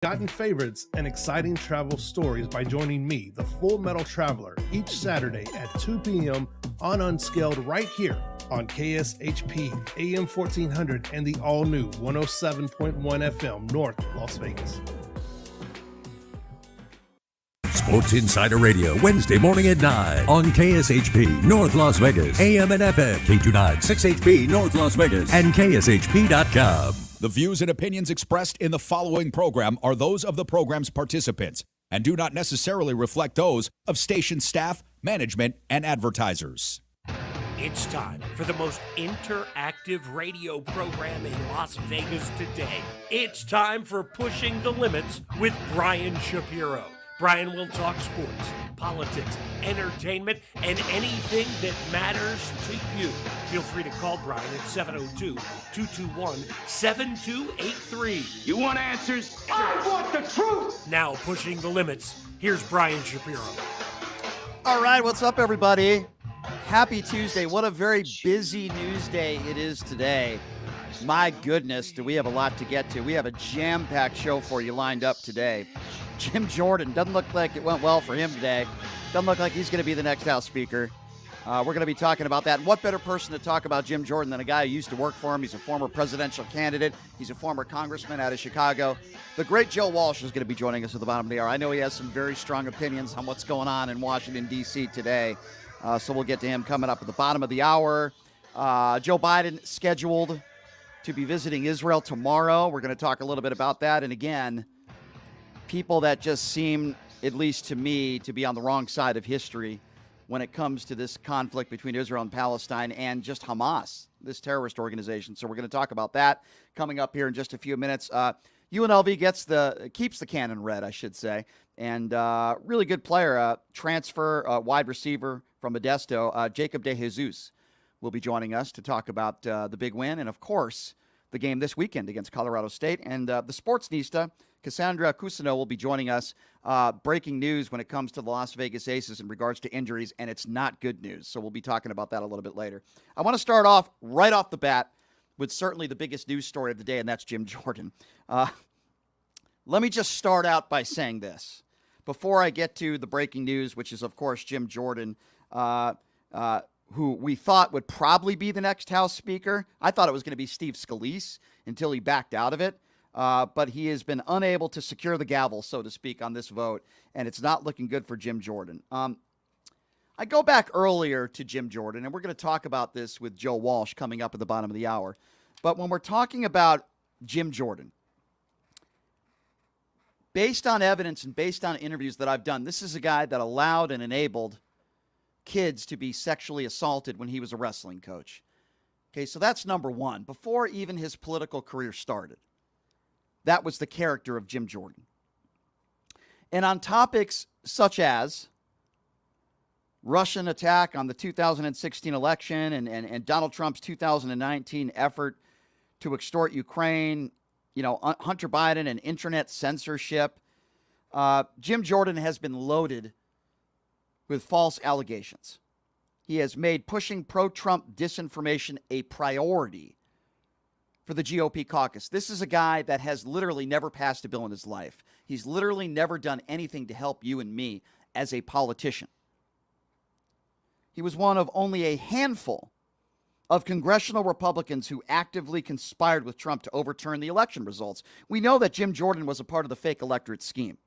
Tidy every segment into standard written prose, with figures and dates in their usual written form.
Forgotten favorites and exciting travel stories by joining me, the Full Metal Traveler, each Saturday at 2 p.m. on Unscaled right here on KSHP AM 1400 and the all-new 107.1 FM North Las Vegas. Sports Insider Radio, Wednesday morning at 9 on KSHP North Las Vegas, AM and FM, K29 6HP North Las Vegas, and KSHP.com. The views and opinions expressed in the following program are those of the program's participants and do not necessarily reflect those of station staff, management, and advertisers. It's time for the most interactive radio program in Las Vegas today. It's time for Pushing the Limits with Brian Shapiro. Brian will talk sports, politics, entertainment, and anything that matters to you. Feel free to call Brian at 702-221-7283. You want answers? I want the truth! Now, Pushing the Limits, here's Brian Shapiro. All right, what's up, everybody? Happy Tuesday. What a very busy news day it is today. My goodness, do we have a lot to get to. We have a jam-packed show for you lined up today. Jim Jordan, doesn't look like it went well for him today. Doesn't look like he's going to be the next House Speaker. We're going to be talking about that. And what better person to talk about Jim Jordan than a guy who used to work for him? He's a former presidential candidate. He's a former congressman out of Chicago. The great Joe Walsh is going to be joining us at the bottom of the hour. I know he has some very strong opinions on what's going on in Washington, D.C. today. So we'll get to him coming up at the bottom of the hour. Joe Biden scheduled to be visiting Israel tomorrow. We're going to talk a little bit about that. And again, people that just seem, at least to me, to be on the wrong side of history when it comes to this conflict between Israel and Palestine and just Hamas, this terrorist organization. So we're going to talk about that coming up here in just a few minutes. UNLV keeps the cannon red, I should say, and really good player, transfer wide receiver from Modesto, Jacob De Jesus, will be joining us to talk about the big win and, of course, the game this weekend against Colorado State. And the Sports Nista, Cassandra Cousineau, will be joining us. Breaking news when it comes to the Las Vegas Aces in regards to injuries, and it's not good news. So we'll be talking about that a little bit later. I want to start off right off the bat with certainly the biggest news story of the day, and that's Jim Jordan. Let me just start out by saying this. Before I get to the breaking news, which is, of course, Jim Jordan, who we thought would probably be the next House Speaker. I thought it was going to be Steve Scalise until he backed out of it. But he has been unable to secure the gavel, so to speak, on this vote, and it's not looking good for Jim Jordan. I go back earlier to Jim Jordan, and we're going to talk about this with Joe Walsh coming up at the bottom of the hour. But when we're talking about Jim Jordan, based on evidence and based on interviews that I've done, this is a guy that allowed and enabled kids to be sexually assaulted when he was a wrestling coach. Okay, so that's number one. Before even his political career started, that was the character of Jim Jordan. And on topics such as Russian attack on the 2016 election and Donald Trump's 2019 effort to extort Ukraine, Hunter Biden and internet censorship, Jim Jordan has been loaded with false allegations. He has made pushing pro-Trump disinformation a priority for the GOP caucus. This is a guy that has literally never passed a bill in his life. He's literally never done anything to help you and me as a politician. He was one of only a handful of congressional Republicans who actively conspired with Trump to overturn the election results. We know that Jim Jordan was a part of the fake electorate scheme.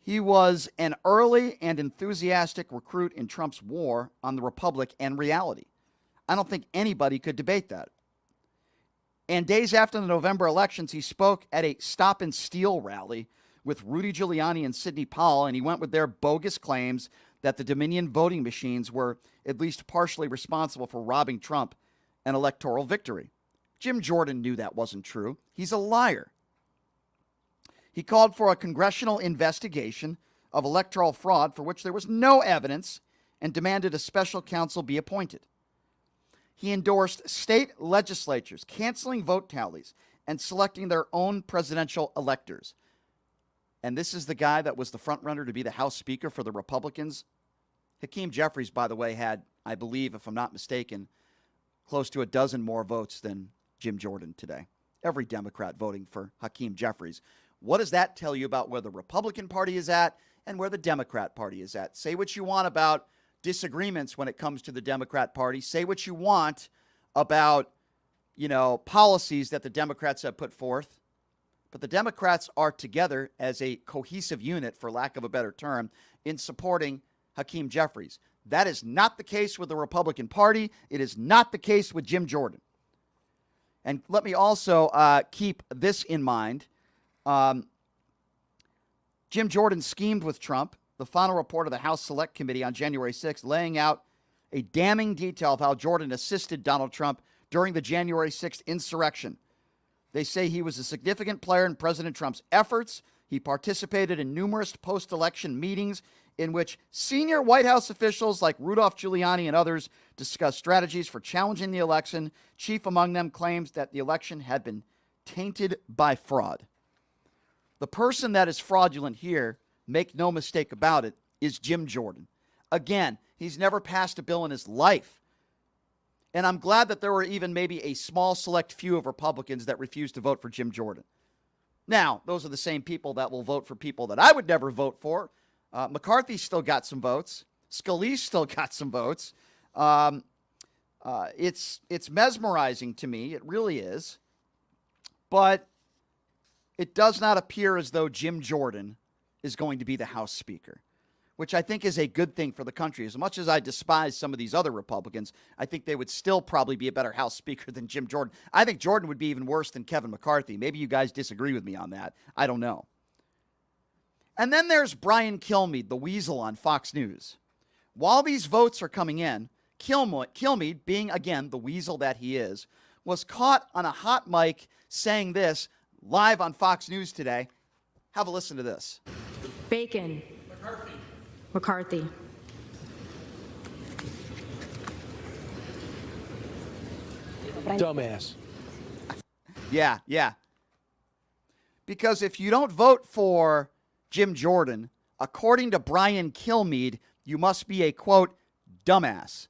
He was an early and enthusiastic recruit in Trump's war on the Republic and reality. I don't think anybody could debate that. And days after the November elections, he spoke at a Stop and Steal rally with Rudy Giuliani and Sidney Powell, and he went with their bogus claims that the Dominion voting machines were at least partially responsible for robbing Trump an electoral victory. Jim Jordan knew that wasn't true. He's a liar. He called for a congressional investigation of electoral fraud for which there was no evidence and demanded a special counsel be appointed. He endorsed state legislatures canceling vote tallies and selecting their own presidential electors. And this is the guy that was the front runner to be the House Speaker for the Republicans. Hakeem Jeffries, by the way, had, I believe, if I'm not mistaken, close to a dozen more votes than Jim Jordan today. every Democrat voting for Hakeem Jeffries. What does that tell you about where the Republican Party is at and where the Democrat Party is at? Say what you want about disagreements when it comes to the Democrat Party. Say what you want about, policies that the Democrats have put forth. But the Democrats are together as a cohesive unit, for lack of a better term, in supporting Hakeem Jeffries. That is not the case with the Republican Party. It is not the case with Jim Jordan. And let me also keep this in mind. Jim Jordan schemed with Trump. The final report of the House Select Committee on January 6th laying out a damning detail of how Jordan assisted Donald Trump during the January 6th insurrection. They say he was a significant player in President Trump's efforts. He participated in numerous post-election meetings in which senior White House officials like Rudolph Giuliani and others discussed strategies for challenging the election. Chief among them claims that the election had been tainted by fraud. The person that is fraudulent here, make no mistake about it, is Jim Jordan. Again, he's never passed a bill in his life. And I'm glad that there were even maybe a small select few of Republicans that refused to vote for Jim Jordan. Now, those are the same people that will vote for people that I would never vote for. McCarthy still got some votes. Scalise still got some votes. It's mesmerizing to me. It really is. But it does not appear as though Jim Jordan is going to be the House Speaker, which I think is a good thing for the country. As much as I despise some of these other Republicans, I think they would still probably be a better House Speaker than Jim Jordan. I think Jordan would be even worse than Kevin McCarthy. Maybe you guys disagree with me on that. I don't know. And then there's Brian Kilmeade, the weasel on Fox News. While these votes are coming in, Kilmeade, being, again, the weasel that he is, was caught on a hot mic saying this live on Fox News today. Have a listen to this. Bacon. McCarthy. Dumbass. Yeah. Because if you don't vote for Jim Jordan, according to Brian Kilmeade, you must be a, quote, dumbass.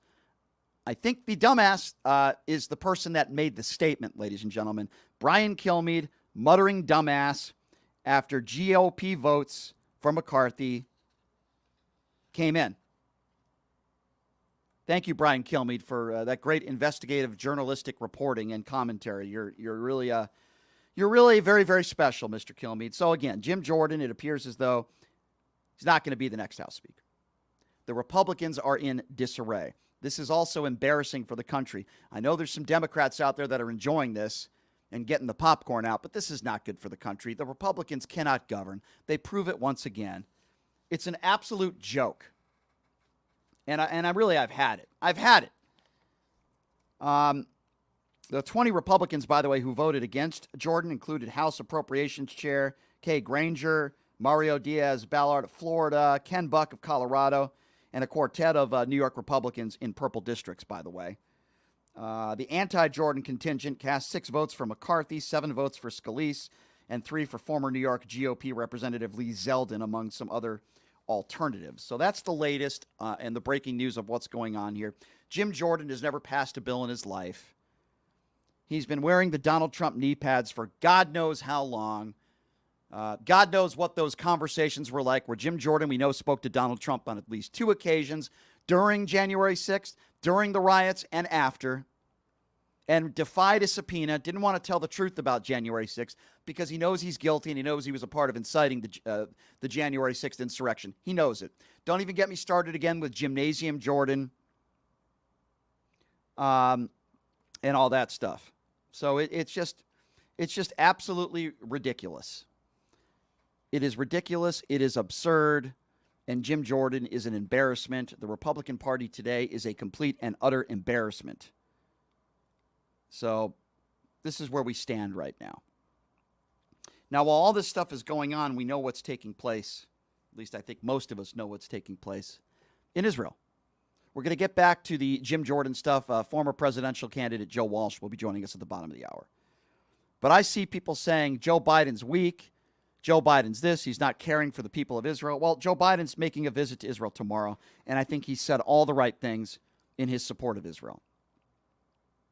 I think the dumbass is the person that made the statement, ladies and gentlemen. Brian Kilmeade muttering dumbass after GOP votes for McCarthy came in. Thank you, Brian Kilmeade, for that great investigative journalistic reporting and commentary. You're really very, very special, Mr. Kilmeade. So again, Jim Jordan, it appears as though he's not going to be the next House Speaker. The Republicans are in disarray. This is also embarrassing for the country. I know there's some Democrats out there that are enjoying this and getting the popcorn out, but this is not good for the country. The Republicans cannot govern. They prove it once again. It's an absolute joke. And I've had it. I've had it. The 20 Republicans, by the way, who voted against Jordan included House Appropriations Chair Kay Granger, Mario Diaz-Balart of Florida, Ken Buck of Colorado, and a quartet of New York Republicans in purple districts, by the way. The anti-Jordan contingent cast 6 votes for McCarthy, 7 votes for Scalise, and 3 for former New York GOP Representative Lee Zeldin, among some other alternatives. So that's the latest and the breaking news of what's going on here. Jim Jordan has never passed a bill in his life. He's been wearing the Donald Trump knee pads for God knows how long. God knows what those conversations were like, where Jim Jordan, we know, spoke to Donald Trump on at least 2 occasions during January 6th, during the riots, and after, and defied a subpoena, didn't want to tell the truth about January 6th because he knows he's guilty and he knows he was a part of inciting the January 6th insurrection. He knows it. Don't even get me started again with Gymnasium Jordan and all that stuff. So it's just absolutely ridiculous. It is ridiculous. It is absurd. And Jim Jordan is an embarrassment. The Republican Party today is a complete and utter embarrassment. So this is where we stand right now. Now, while all this stuff is going on, we know what's taking place. At least I think most of us know what's taking place in Israel. We're going to get back to the Jim Jordan stuff. Former presidential candidate Joe Walsh will be joining us at the bottom of the hour. But I see people saying Joe Biden's weak. Joe Biden's this. He's not caring for the people of Israel. Well, Joe Biden's making a visit to Israel tomorrow, and I think he said all the right things in his support of Israel.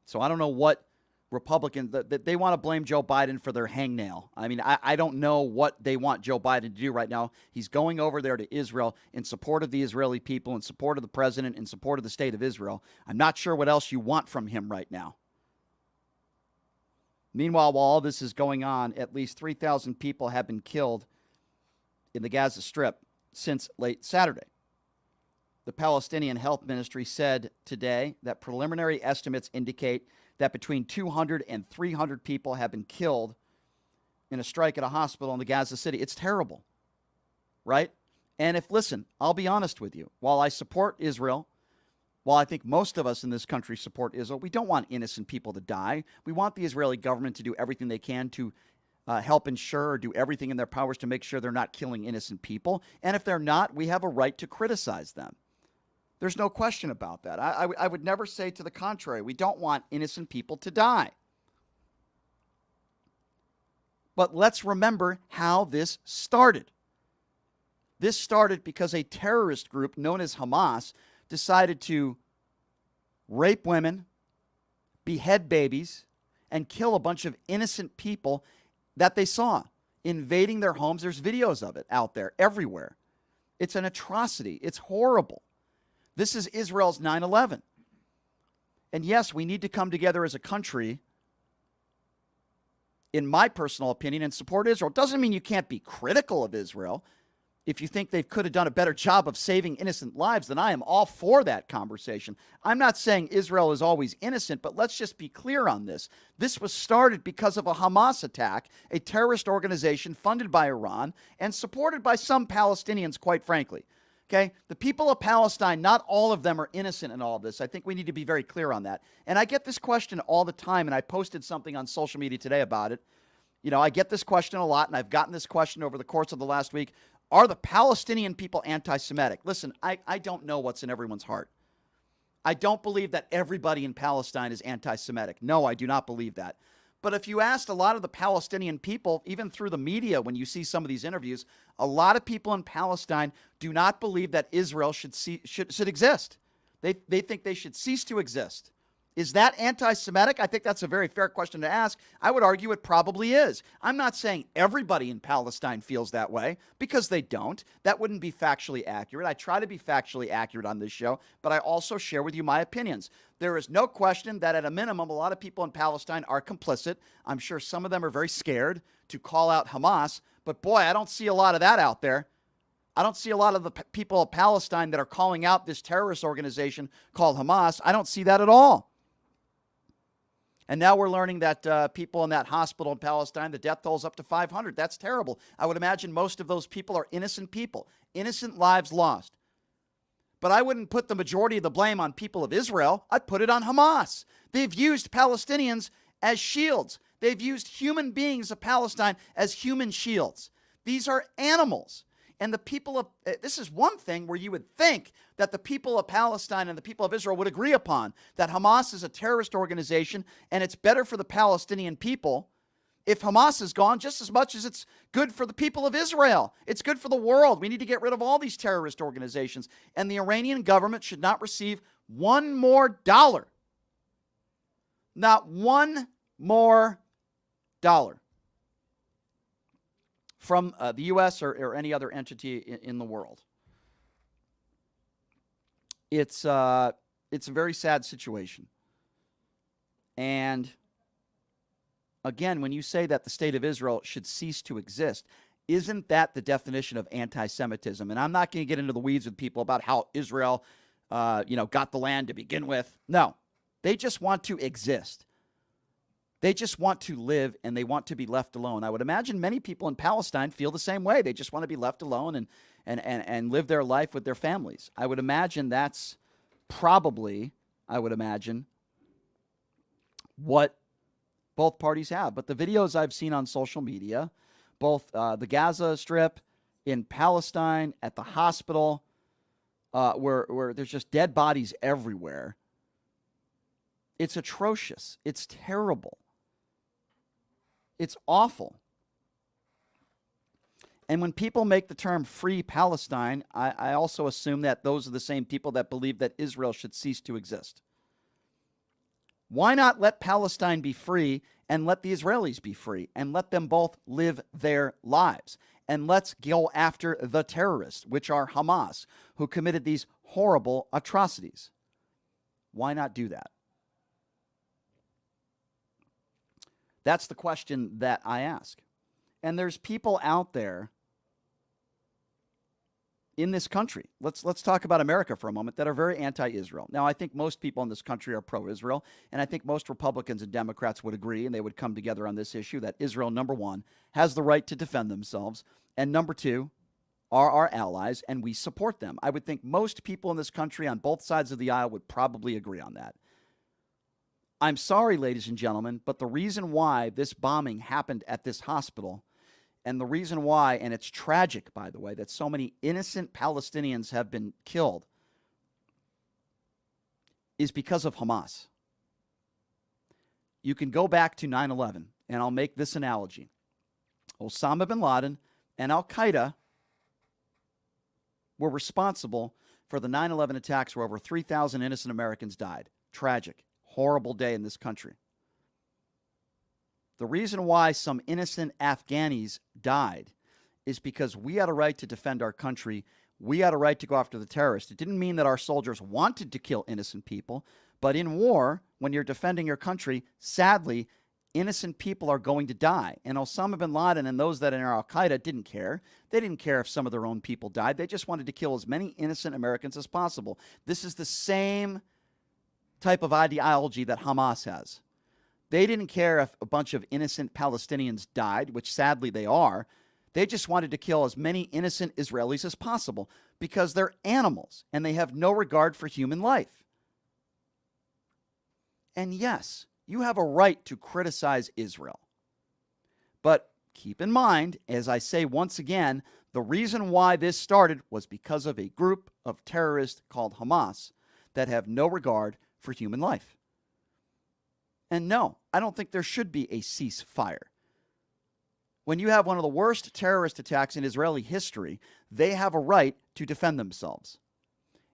So I don't know what Republicans, that they want to blame Joe Biden for their hangnail. I mean, I don't know what they want Joe Biden to do right now. He's going over there to Israel in support of the Israeli people, in support of the president, in support of the state of Israel. I'm not sure what else you want from him right now. Meanwhile, while all this is going on, at least 3,000 people have been killed in the Gaza Strip since late Saturday. The Palestinian Health Ministry said today that preliminary estimates indicate that between 200 and 300 people have been killed in a strike at a hospital in the Gaza City. It's terrible, right? And listen, I'll be honest with you. While I support Israel, while I think most of us in this country support Israel, we don't want innocent people to die. We want the Israeli government to do everything they can to help ensure or do everything in their powers to make sure they're not killing innocent people. And if they're not, we have a right to criticize them. There's no question about that. I would never say to the contrary. We don't want innocent people to die. But let's remember how this started. This started because a terrorist group known as Hamas decided to rape women, behead babies, and kill a bunch of innocent people that they saw invading their homes. There's videos of it out there everywhere. It's an atrocity. It's horrible. This is Israel's 9/11. And yes, we need to come together as a country, in my personal opinion, and support Israel. It doesn't mean you can't be critical of Israel. If you think they could have done a better job of saving innocent lives, then I am all for that conversation. I'm not saying Israel is always innocent, but let's just be clear on this. This was started because of a Hamas attack, a terrorist organization funded by Iran and supported by some Palestinians, quite frankly. Okay, the people of Palestine, not all of them are innocent in all of this. I think we need to be very clear on that. And I get this question all the time, and I posted something on social media today about it. You know, I get this question a lot, and I've gotten this question over the course of the last week. Are the Palestinian people anti-Semitic? Listen, I don't know what's in everyone's heart. I don't believe that everybody in Palestine is anti-Semitic. No, I do not believe that. But if you asked a lot of the Palestinian people, even through the media, when you see some of these interviews, a lot of people in Palestine do not believe that Israel should exist. They think they should cease to exist. Is that anti-Semitic? I think that's a very fair question to ask. I would argue it probably is. I'm not saying everybody in Palestine feels that way, because they don't. That wouldn't be factually accurate. I try to be factually accurate on this show, but I also share with you my opinions. There is no question that at a minimum, a lot of people in Palestine are complicit. I'm sure some of them are very scared to call out Hamas, but boy, I don't see a lot of that out there. I don't see a lot of the people of Palestine that are calling out this terrorist organization called Hamas. I don't see that at all. And now we're learning that people in that hospital in Palestine, the death toll is up to 500. That's terrible. I would imagine most of those people are innocent people, innocent lives lost. But I wouldn't put the majority of the blame on people of Israel. I'd put it on Hamas. They've used Palestinians as shields. They've used human beings of Palestine as human shields. These are animals. And the people of, this is one thing where you would think that the people of Palestine and the people of Israel would agree upon, that Hamas is a terrorist organization and it's better for the Palestinian people if Hamas is gone, just as much as it's good for the people of Israel. It's good for the world. We need to get rid of all these terrorist organizations. And the Iranian government should not receive one more dollar. Not one more dollar from the U.S. or any other entity in the world. It's a very sad situation. And again, when you say that the state of Israel should cease to exist, isn't that the definition of anti-Semitism? And I'm not going to get into the weeds with people about how Israel, got the land to begin with. No, they just want to exist. They just want to live, and they want to be left alone. I would imagine many people in Palestine feel the same way. They just want to be left alone and live their life with their families. I would imagine that's probably, what both parties have. But the videos I've seen on social media, both the Gaza Strip, in Palestine, at the hospital, where there's just dead bodies everywhere, it's atrocious. It's terrible. It's awful. And when people make the term free Palestine, I also assume that those are the same people that believe that Israel should cease to exist. Why not let Palestine be free and let the Israelis be free and let them both live their lives? And let's go after the terrorists, which are Hamas, who committed these horrible atrocities. Why not do that? That's the question that I ask. And there's people out there in this country, let's talk about America for a moment, that are very anti-Israel. Now, I think most people in this country are pro-Israel, and I think most Republicans and Democrats would agree, and they would come together on this issue, that Israel, number one, has the right to defend themselves, and number two, are our allies, and we support them. I would think most people in this country on both sides of the aisle would probably agree on that. I'm sorry, ladies and gentlemen, but the reason why this bombing happened at this hospital, and the reason why, and it's tragic, by the way, that so many innocent Palestinians have been killed, is because of Hamas. You can go back to 9/11, and I'll make this analogy. Osama bin Laden and Al-Qaeda were responsible for the 9/11 attacks where over 3,000 innocent Americans died. Tragic, horrible day in this country. The reason why some innocent Afghanis died is because we had a right to defend our country. We had a right to go after the terrorists. It didn't mean that our soldiers wanted to kill innocent people, but in war, when you're defending your country, sadly, innocent people are going to die. And Osama bin Laden and those that are in Al-Qaeda didn't care. They didn't care if some of their own people died. They just wanted to kill as many innocent Americans as possible. This is the same type of ideology that Hamas has. They didn't care if a bunch of innocent Palestinians died, which sadly they are. They just wanted to kill as many innocent Israelis as possible because they're animals and they have no regard for human life. And yes, you have a right to criticize Israel. But keep in mind, as I say once again, the reason why this started was because of a group of terrorists called Hamas that have no regard for human life. And no, I don't think there should be a ceasefire. When you have one of the worst terrorist attacks in Israeli history, they have a right to defend themselves.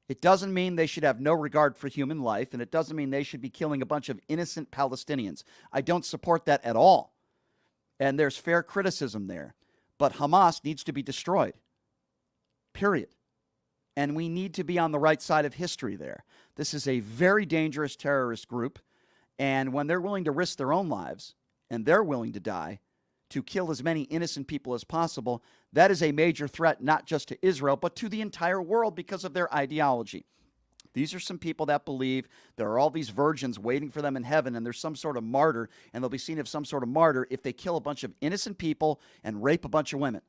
It doesn't mean they should have no regard for human life, and it doesn't mean they should be killing a bunch of innocent Palestinians. I don't support that at all. And there's fair criticism there. But Hamas needs to be destroyed. Period. And we need to be on the right side of history there. This is a very dangerous terrorist group. And when they're willing to risk their own lives, and they're willing to die, to kill as many innocent people as possible, that is a major threat not just to Israel, but to the entire world because of their ideology. These are some people that believe there are all these virgins waiting for them in heaven, and there's some sort of martyr, and they'll be seen as some sort of martyr if they kill a bunch of innocent people and rape a bunch of women.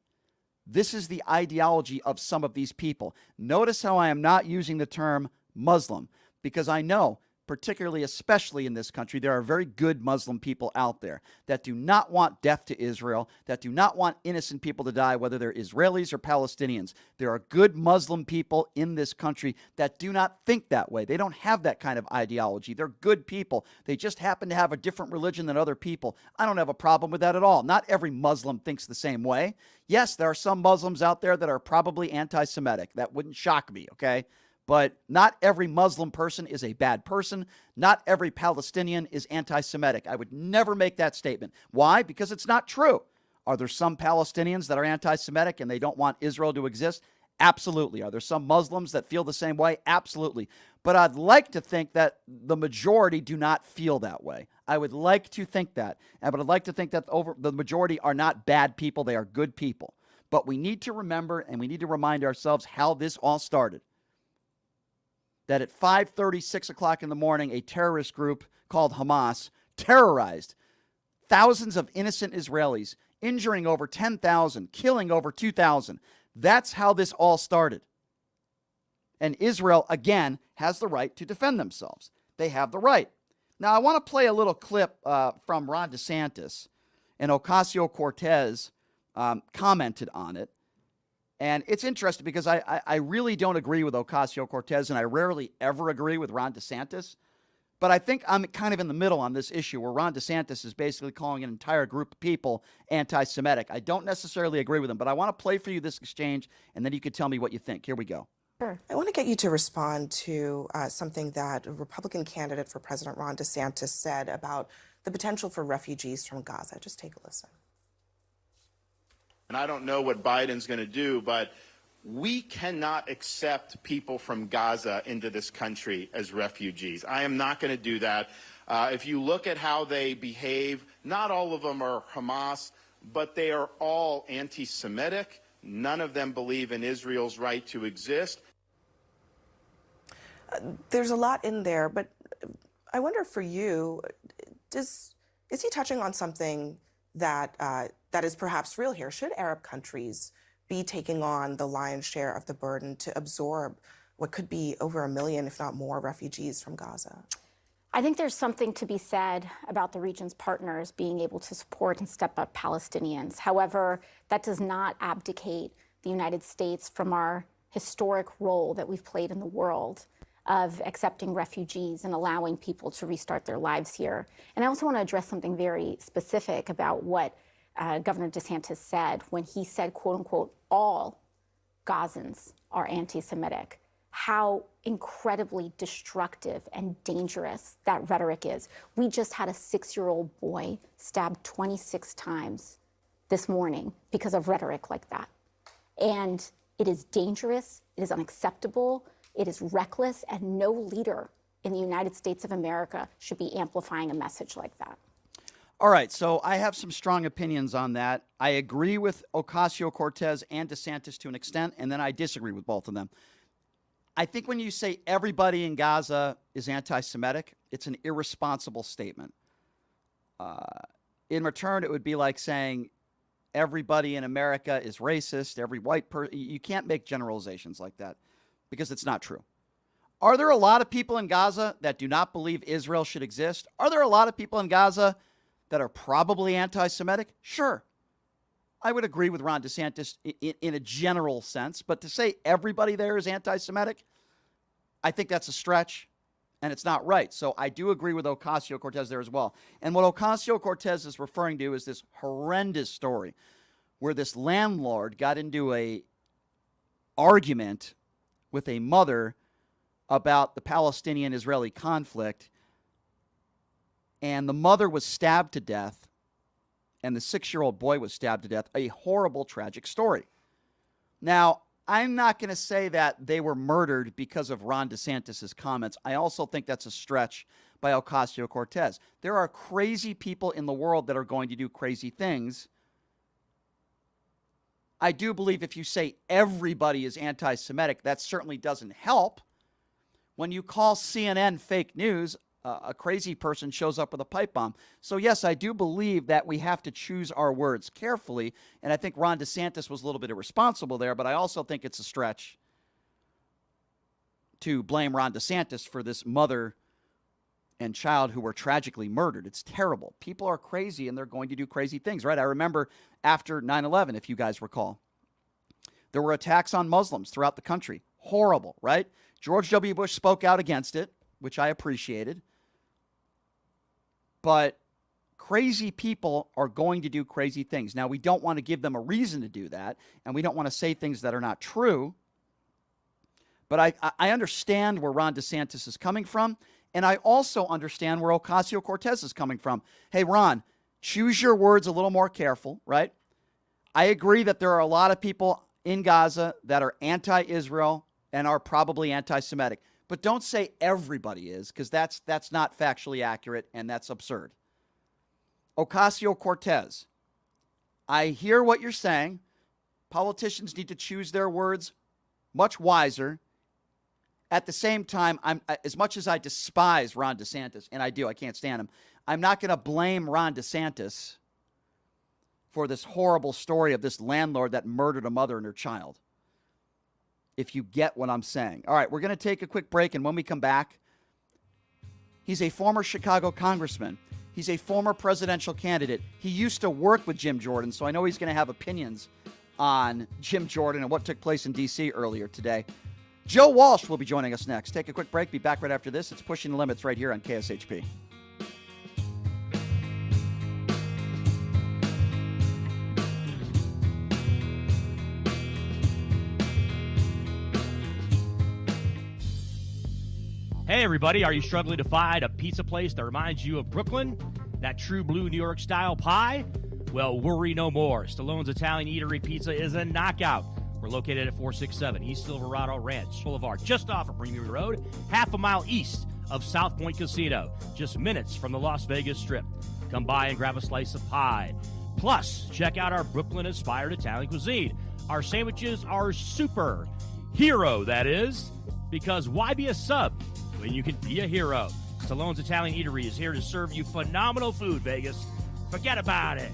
This is the ideology of some of these people. Notice how I am not using the term Muslim, because I know, particularly, especially in this country, there are very good Muslim people out there that do not want death to Israel, that do not want innocent people to die, whether they're Israelis or Palestinians. There are good Muslim people in this country that do not think that way. They don't have that kind of ideology. They're good people. They just happen to have a different religion than other people. I don't have a problem with that at all. Not every Muslim thinks the same way. Yes, there are some Muslims out there that are probably anti-Semitic. That wouldn't shock me, okay? But not every Muslim person is a bad person. Not every Palestinian is anti-Semitic. I would never make that statement. Why? Because it's not true. Are there some Palestinians that are anti-Semitic and they don't want Israel to exist? Absolutely. Are there some Muslims that feel the same way? Absolutely. But I'd like to think that the majority do not feel that way. I would like to think that. But I'd like to think that the majority are not bad people. They are good people. But we need to remember and we need to remind ourselves how this all started. That at 5:30, 6 o'clock in the morning, a terrorist group called Hamas terrorized thousands of innocent Israelis, injuring over 10,000, killing over 2,000. That's how this all started. And Israel, again, has the right to defend themselves. They have the right. Now, I want to play a little clip from Ron DeSantis, and Ocasio-Cortez commented on it. And it's interesting because I really don't agree with Ocasio-Cortez, and I rarely ever agree with Ron DeSantis. But I think I'm kind of in the middle on this issue where Ron DeSantis is basically calling an entire group of people anti-Semitic. I don't necessarily agree with him, but I want to play for you this exchange, and then you can tell me what you think. Here we go. Sure. I want to get you to respond to something that a Republican candidate for President Ron DeSantis said about the potential for refugees from Gaza. Just take a listen. And I don't know what Biden's going to do, but we cannot accept people from Gaza into this country as refugees. I am not going to do that. If you look at how they behave, not all of them are Hamas, but they are all anti-Semitic. None of them believe in Israel's right to exist. There's a lot in there, but I wonder for you, is he touching on something that that is perhaps real here? Should Arab countries be taking on the lion's share of the burden to absorb what could be over 1 million, if not more, refugees from Gaza? I think there's something to be said about the region's partners being able to support and step up Palestinians. However, that does not abdicate the United States from our historic role that we've played in the world of accepting refugees and allowing people to restart their lives here. And I also want to address something very specific about what Governor DeSantis said when he said, quote unquote, all Gazans are anti-Semitic. How incredibly destructive and dangerous that rhetoric is. We just had a 6-year-old boy stabbed 26 times this morning because of rhetoric like that. And it is dangerous, it is unacceptable, it is reckless, and no leader in the United States of America should be amplifying a message like that. All right, so I have some strong opinions on that. I agree with Ocasio-Cortez and DeSantis to an extent, and then I disagree with both of them. I think when you say everybody in Gaza is anti-Semitic, it's an irresponsible statement. In return, it would be like saying everybody in America is racist, every white person. You can't make generalizations like that because it's not true. Are there a lot of people in Gaza that do not believe Israel should exist? Are there a lot of people in Gaza that are probably anti-Semitic? Sure. I would agree with Ron DeSantis in a general sense, but to say everybody there is anti-Semitic, I think that's a stretch, and it's not right. So I do agree with Ocasio-Cortez there as well. And what Ocasio-Cortez is referring to is this horrendous story where this landlord got into a argument with a mother about the Palestinian-Israeli conflict, and the mother was stabbed to death, and the 6-year-old boy was stabbed to death. A horrible, tragic story. Now, I'm not going to say that they were murdered because of Ron DeSantis' comments. I also think that's a stretch by Ocasio-Cortez. There are crazy people in the world that are going to do crazy things. I do believe if you say everybody is anti-Semitic, that certainly doesn't help. When you call CNN fake news, a crazy person shows up with a pipe bomb. So, yes, I do believe that we have to choose our words carefully, and I think Ron DeSantis was a little bit irresponsible there, but I also think it's a stretch to blame Ron DeSantis for this mother and child who were tragically murdered. It's terrible. People are crazy, and they're going to do crazy things, right? I remember after 9/11, if you guys recall, there were attacks on Muslims throughout the country. Horrible, right? George W. Bush spoke out against it, which I appreciated. But crazy people are going to do crazy things. Now, we don't want to give them a reason to do that, and we don't want to say things that are not true. But I understand where Ron DeSantis is coming from, and I also understand where Ocasio-Cortez is coming from. Hey, Ron, choose your words a little more careful, right? I agree that there are a lot of people in Gaza that are anti-Israel and are probably anti-Semitic. But don't say everybody is, because that's not factually accurate, and that's absurd. Ocasio-Cortez, I hear what you're saying. Politicians need to choose their words much wiser. At the same time, as much as I despise Ron DeSantis, and I do, I can't stand him, I'm not going to blame Ron DeSantis for this horrible story of this landlord that murdered a mother and her child. If you get what I'm saying. All right, we're going to take a quick break, and when we come back, he's a former Chicago congressman. He's a former presidential candidate. He used to work with Jim Jordan, so I know he's going to have opinions on Jim Jordan and what took place in D.C. earlier today. Joe Walsh will be joining us next. Take a quick break. Be back right after this. It's Pushing the Limits right here on KSHP. Hey everybody, are you struggling to find a pizza place that reminds you of Brooklyn? That true blue New York style pie? Well, worry no more. Stallone's Italian Eatery Pizza is a knockout. We're located at 467 East Silverado Ranch Boulevard, just off of Premium Road, half a mile east of South Point Casino, just minutes from the Las Vegas Strip. Come by and grab a slice of pie. Plus, check out our Brooklyn-inspired Italian cuisine. Our sandwiches are super. Hero, that is. Because why be a sub when you can be a hero? Stallone's Italian Eatery is here to serve you phenomenal food, Vegas. Forget about it.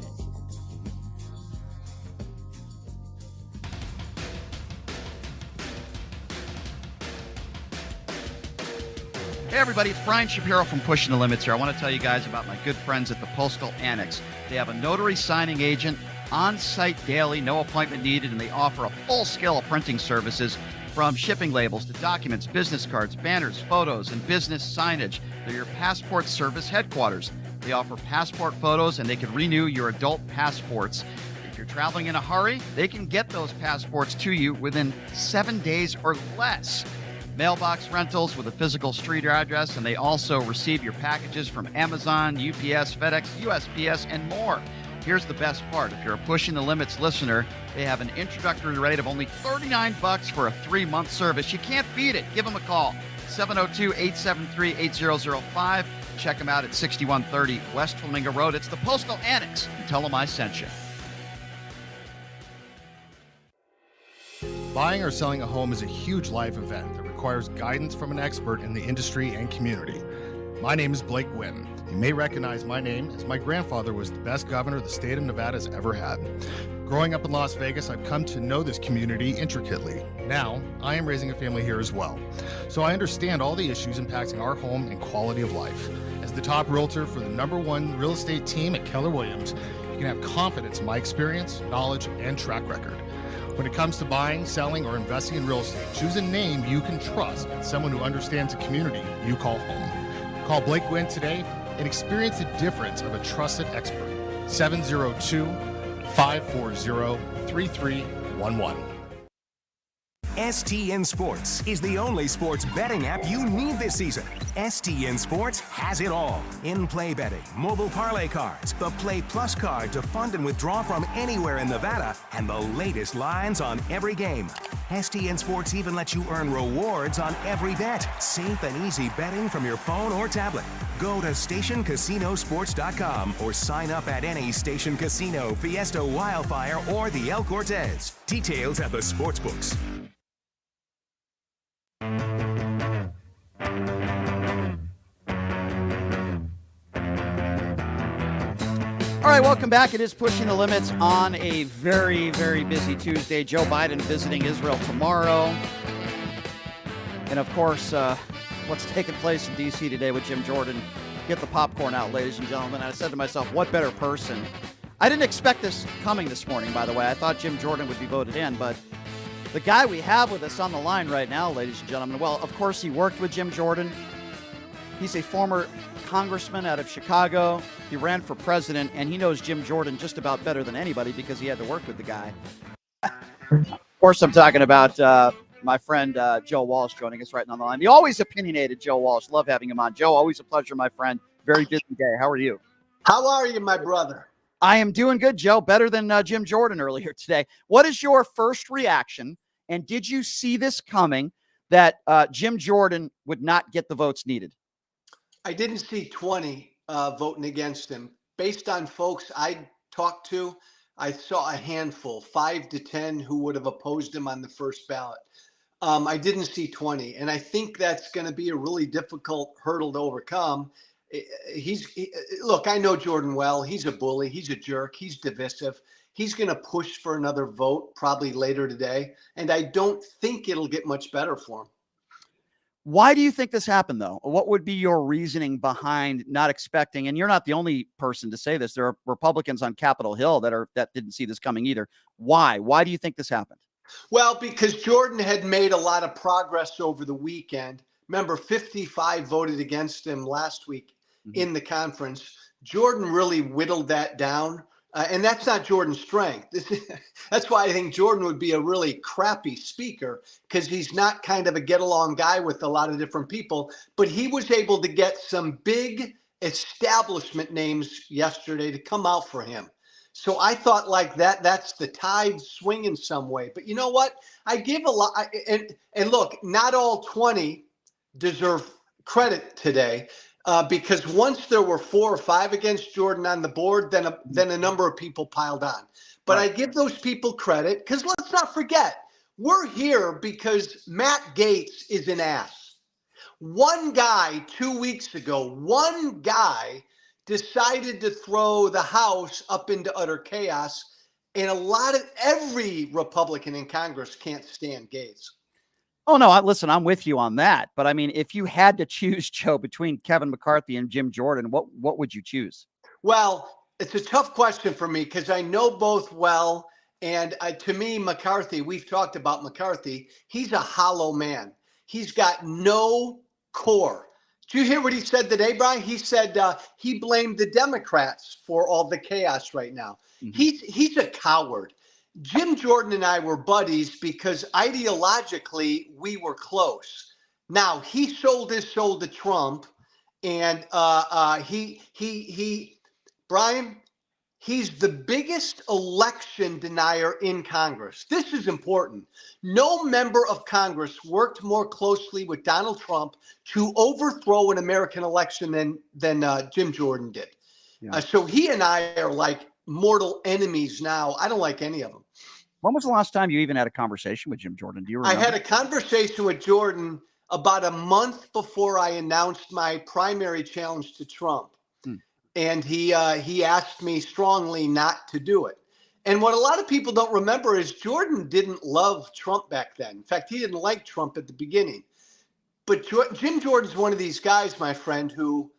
Hey everybody, it's Brian Shapiro from Pushing the Limits here. I want to tell you guys about my good friends at the Postal Annex. They have a notary signing agent on-site daily, no appointment needed, and they offer a full scale of printing services from shipping labels to documents, business cards, banners, photos, and business signage. They're your passport service headquarters. They offer passport photos, and they can renew your adult passports. If you're traveling in a hurry, they can get those passports to you within 7 days or less. Mailbox rentals with a physical street address, and they also receive your packages from Amazon, UPS, FedEx, USPS, and more. Here's the best part. If you're a Pushing the Limits listener, they have an introductory rate of only $39 for a 3-month service. You can't beat it. Give them a call, 702-873-8005. Check them out at 6130 West Flamingo Road. It's the Postal Annex. And tell them I sent you. Buying or selling a home is a huge life event that requires guidance from an expert in the industry and community. My name is Blake Wynn. You may recognize my name as my grandfather was the best governor the state of Nevada has ever had. Growing up in Las Vegas, I've come to know this community intricately. Now, I am raising a family here as well, so I understand all the issues impacting our home and quality of life. As the top realtor for the #1 real estate team at Keller Williams, you can have confidence in my experience, knowledge, and track record. When it comes to buying, selling, or investing in real estate, choose a name you can trust and someone who understands the community you call home. Call Blake Wynn today and experience the difference of a trusted expert. 702-540-3311. STN Sports is the only sports betting app you need this season. STN Sports has it all. In-play betting, mobile parlay cards, the Play Plus card to fund and withdraw from anywhere in Nevada, and the latest lines on every game. STN Sports even lets you earn rewards on every bet. Safe and easy betting from your phone or tablet. Go to stationcasinosports.com or sign up at any Station Casino, Fiesta Wildfire, or the El Cortez. Details at the sportsbooks. All right, welcome back. It is Pushing the Limits on a very, very busy Tuesday. Joe Biden visiting Israel tomorrow. And, of course, what's taking place in D.C. today with Jim Jordan. Get the popcorn out, ladies and gentlemen. I said to myself, what better person? I didn't expect this coming this morning, by the way. I thought Jim Jordan would be voted in, but the guy we have with us on the line right now, ladies and gentlemen, well, of course, he worked with Jim Jordan. He's a former congressman out of Chicago. He ran for president, and he knows Jim Jordan just about better than anybody because he had to work with the guy. Of course, I'm talking about my friend Joe Walsh joining us right on the line. The always opinionated Joe Walsh. Love having him on. Joe, always a pleasure, my friend. Very busy day. How are you? How are you, my brother? I am doing good, Joe. Better than Jim Jordan earlier today. What is your first reaction? And did you see this coming that Jim Jordan would not get the votes needed? I didn't see 20 voting against him. Based on folks I talked to, I saw a handful, 5 to 10, who would have opposed him on the first ballot. I didn't see 20. And I think that's going to be a really difficult hurdle to overcome. Look, I know Jordan well. He's a bully. He's a jerk. He's divisive. He's going to push for another vote probably later today. And I don't think it'll get much better for him. Why do you think this happened, though? What would be your reasoning behind not expecting? And you're not the only person to say this. There are Republicans on Capitol Hill that didn't see this coming either. Why? Why do you think this happened? Well, because Jordan had made a lot of progress over the weekend. Remember, 55 voted against him last week in the conference. Jordan really whittled that down And that's not Jordan's strength. That's why I think Jordan would be a really crappy speaker, because he's not kind of a get-along guy with a lot of different people. But he was able to get some big establishment names yesterday to come out for him. So I thought like that's the tide swing in some way. But you know what? I give a lot. And look, not all 20 deserve credit today. Because once there were 4 or 5 against Jordan on the board, then a number of people piled on. But I give those people credit, because let's not forget, we're here because Matt Gaetz is an ass. One guy 2 weeks ago, one guy decided to throw the House up into utter chaos, and every Republican in Congress can't stand Gaetz. Oh, no, listen, I'm with you on that. But I mean, if you had to choose, Joe, between Kevin McCarthy and Jim Jordan, what would you choose? Well, it's a tough question for me because I know both well. And to me, McCarthy, we've talked about McCarthy. He's a hollow man. He's got no core. Did you hear what he said today, Brian? He said he blamed the Democrats for all the chaos right now. Mm-hmm. He's a coward. Jim Jordan and I were buddies because ideologically we were close. Now he sold his soul to Trump, and Brian, he's the biggest election denier in Congress. This is important. No member of Congress worked more closely with Donald Trump to overthrow an American election than Jim Jordan did. Yeah. So he and I are like mortal enemies now. I don't like any of them. When was the last time you even had a conversation with Jim Jordan? Do you remember? I had a conversation with Jordan about a month before I announced my primary challenge to Trump. And he asked me strongly not to do it. And what a lot of people don't remember is Jordan didn't love Trump back then. In fact, he didn't like Trump at the beginning. But Jim Jordan's one of these guys, my friend, who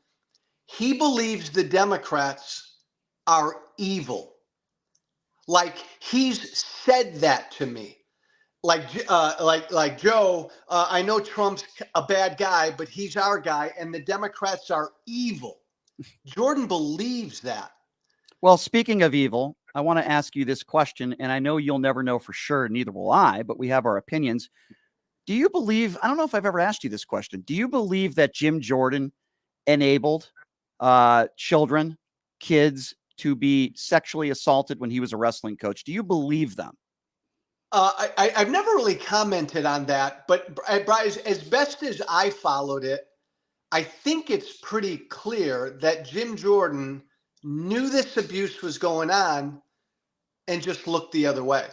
he believes the Democrats are evil. Like he's said that to me. Like Joe, I know Trump's a bad guy, but he's our guy, and the Democrats are evil. Jordan believes that. Well, speaking of evil, I want to ask you this question, and I know you'll never know for sure, neither will I, but we have our opinions. Do you believe, I don't know if I've ever asked you this question, do you believe that Jim Jordan enabled children, kids, to be sexually assaulted when he was a wrestling coach? Do you believe them? I've never really commented on that, but Bryce, as best as I followed it, I think it's pretty clear that Jim Jordan knew this abuse was going on and just looked the other way.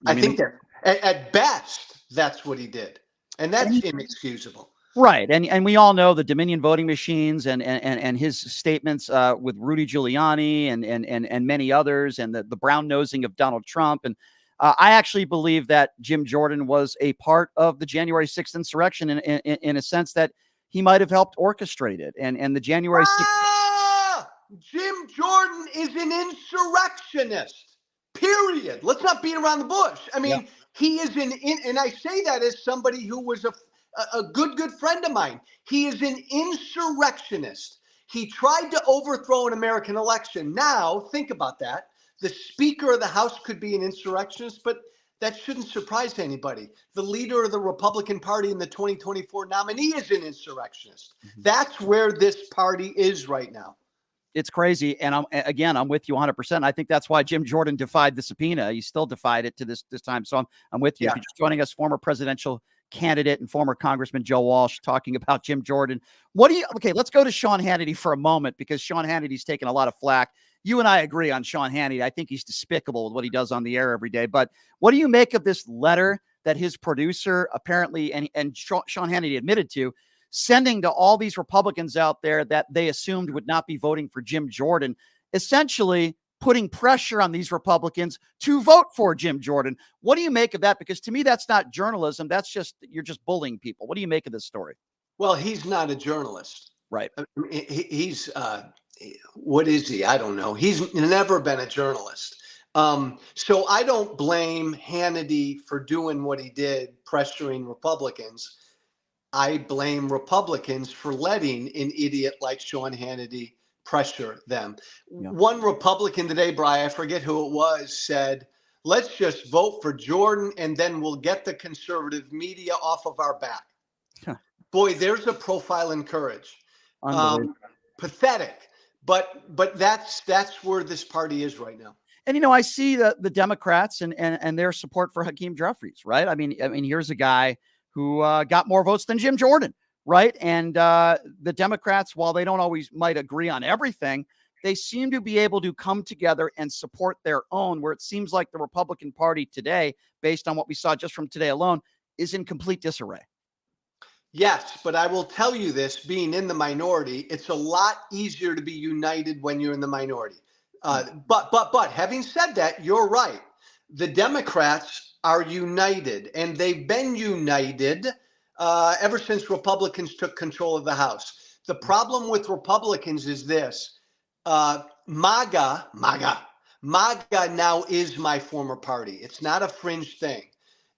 I think that at best, that's what he did. And that's inexcusable. Right. And we all know the Dominion voting machines and his statements with Rudy Giuliani and many others, and the brown nosing of Donald Trump. And I actually believe that Jim Jordan was a part of the January 6th insurrection in a sense that he might have helped orchestrate it. And the January 6th. Jim Jordan is an insurrectionist, period. Let's not beat around the bush. I mean, he is and I say that as somebody who was a good friend of mine. He is an insurrectionist. He tried to overthrow an American election. Now, think about that. The Speaker of the House could be an insurrectionist, but that shouldn't surprise anybody. The leader of the Republican Party in the 2024 nominee is an insurrectionist. That's where this party is right now. It's crazy. And I'm with you 100%. I think that's why Jim Jordan defied the subpoena. He still defied it to this time. So I'm with you. Yeah. If you're just joining us, former presidential candidate and former Congressman Joe Walsh talking about Jim Jordan. Okay, let's go to Sean Hannity for a moment, because Sean Hannity's taken a lot of flack. You and I agree on Sean Hannity. I think he's despicable with what he does on the air every day. But what do you make of this letter that his producer apparently, and Sean Hannity admitted to, sending to all these Republicans out there that they assumed would not be voting for Jim Jordan, essentially putting pressure on these Republicans to vote for Jim Jordan? What do you make of that? Because to me, that's not journalism. That's just, you're just bullying people. What do you make of this story? Well, he's not a journalist. Right. I mean, he's, what is he? I don't know. He's never been a journalist. So I don't blame Hannity for doing what he did, pressuring Republicans. I blame Republicans for letting an idiot like Sean Hannity pressure them. Yeah. One Republican today, Brian, I forget who it was, said, let's just vote for Jordan and then we'll get the conservative media off of our back. Huh. Boy, there's a profile in courage. Unbelievable. Pathetic. But that's where this party is right now. And, I see the Democrats and their support for Hakeem Jeffries, right? I mean, here's a guy who got more votes than Jim Jordan, right? And the Democrats, while they don't always might agree on everything, they seem to be able to come together and support their own, where it seems like the Republican Party today, based on what we saw just from today alone, is in complete disarray. Yes, but I will tell you this, being in the minority, it's a lot easier to be united when you're in the minority. But having said that, you're right. The Democrats are united, and they've been united ever since Republicans took control of the House. The problem with Republicans is this. MAGA now is my former party. It's not a fringe thing.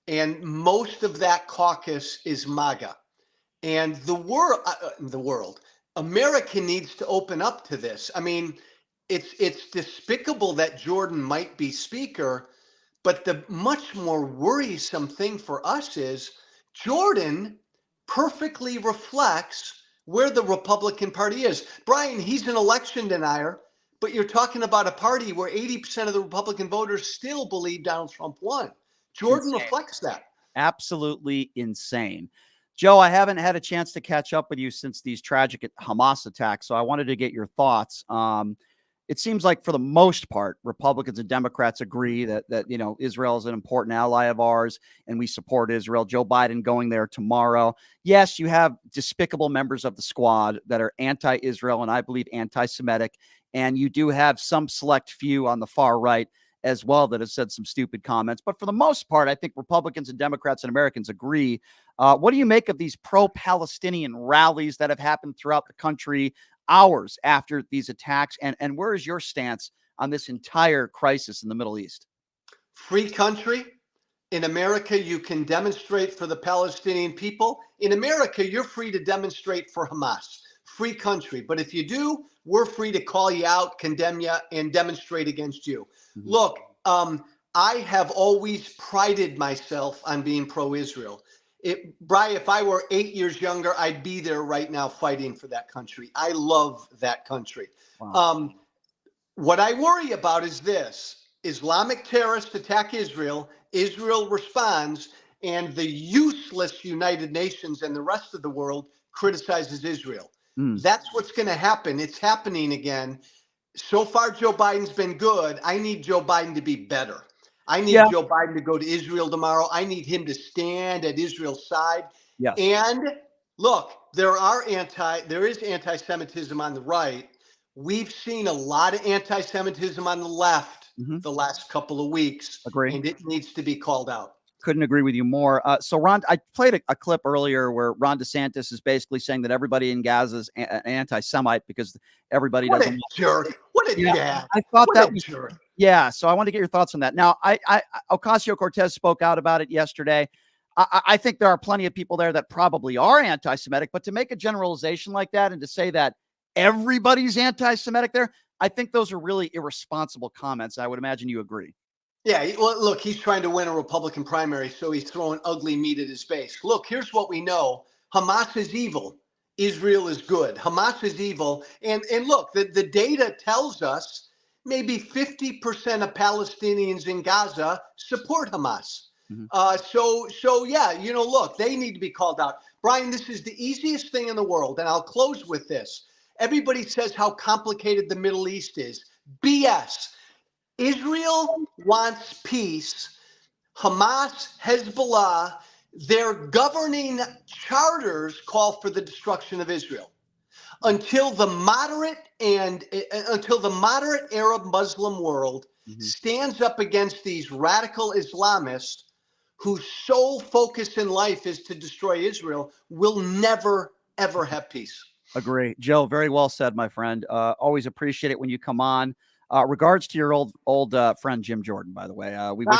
And most of that caucus is MAGA. And the world, America needs to open up to this. I mean, it's despicable that Jordan might be speaker, but the much more worrisome thing for us is Jordan perfectly reflects where the Republican Party is. Brian, he's an election denier, but you're talking about a party where 80% of the Republican voters still believe Donald Trump won. Jordan reflects that. Absolutely insane. Joe, I haven't had a chance to catch up with you since these tragic Hamas attacks, so I wanted to get your thoughts. It seems like for the most part, Republicans and Democrats agree that Israel is an important ally of ours and we support Israel. Joe Biden going there tomorrow. Yes, you have despicable members of the squad that are anti-Israel and I believe anti-Semitic. And you do have some select few on the far right as well that have said some stupid comments. But for the most part, I think Republicans and Democrats and Americans agree. What do you make of these pro-Palestinian rallies that have happened throughout the country hours after these attacks? And where is your stance on this entire crisis in the Middle East? Free country. In America, you can demonstrate for the Palestinian people. In America, you're free to demonstrate for Hamas. Free country. But if you do, we're free to call you out, condemn you, and demonstrate against you. Mm-hmm. Look, I have always prided myself on being pro-Israel. Brian, if I were 8 years younger, I'd be there right now fighting for that country. I love that country. Wow. What I worry about is this. Islamic terrorists attack Israel. Israel responds, and the useless United Nations and the rest of the world criticizes Israel. That's what's going to happen. It's happening again. So far, Joe Biden's been good. I need Joe Biden to be better. I need Joe Biden to go to Israel tomorrow. I need him to stand at Israel's side. Yes. And look, there is anti-Semitism on the right. We've seen a lot of anti-Semitism on the left the last couple of weeks. Agree. And it needs to be called out. Couldn't agree with you more. So Ron, I played a clip earlier where Ron DeSantis is basically saying that everybody in Gaza is an anti-Semite because everybody doesn't. What a jerk. What a jab. I thought that was jerk. Yeah. So I want to get your thoughts on that. Now, Ocasio-Cortez spoke out about it yesterday. I think there are plenty of people there that probably are anti-Semitic, but to make a generalization like that and to say that everybody's anti-Semitic there, I think those are really irresponsible comments. I would imagine you agree. Yeah, well, look, he's trying to win a Republican primary, so he's throwing ugly meat at his base. Look, here's what we know. Hamas is evil. Israel is good. Hamas is evil. And look, the data tells us maybe 50% of Palestinians in Gaza support Hamas. So yeah, look, they need to be called out. Brian, this is the easiest thing in the world, and I'll close with this. Everybody says how complicated the Middle East is. BS. Israel wants peace. Hamas, Hezbollah, their governing charters call for the destruction of Israel. Until the moderate Arab Muslim world stands up against these radical Islamists whose sole focus in life is to destroy Israel, we'll never, ever have peace. Agree. Joe, very well said, my friend. Always appreciate it when you come on. Regards to your old friend, Jim Jordan, by the way. We wish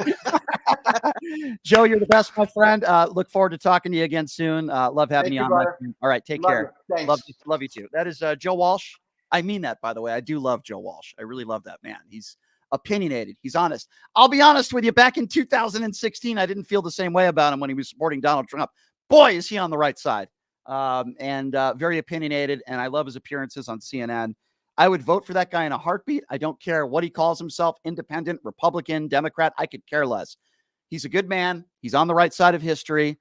you. Joe, you're the best, my friend. Look forward to talking to you again soon. Love having you on. All right. Take care. Thanks. Love you too. That is Joe Walsh, I mean that, by the way. I do love Joe Walsh. I really love that man. He's opinionated. He's honest. I'll be honest with you. Back in 2016, I didn't feel the same way about him when he was supporting Donald Trump. Boy, is he on the right side. And very opinionated. And I love his appearances on CNN. I would vote for that guy in a heartbeat. I don't care what he calls himself, independent, Republican, Democrat. I could care less. He's a good man. He's on the right side of history.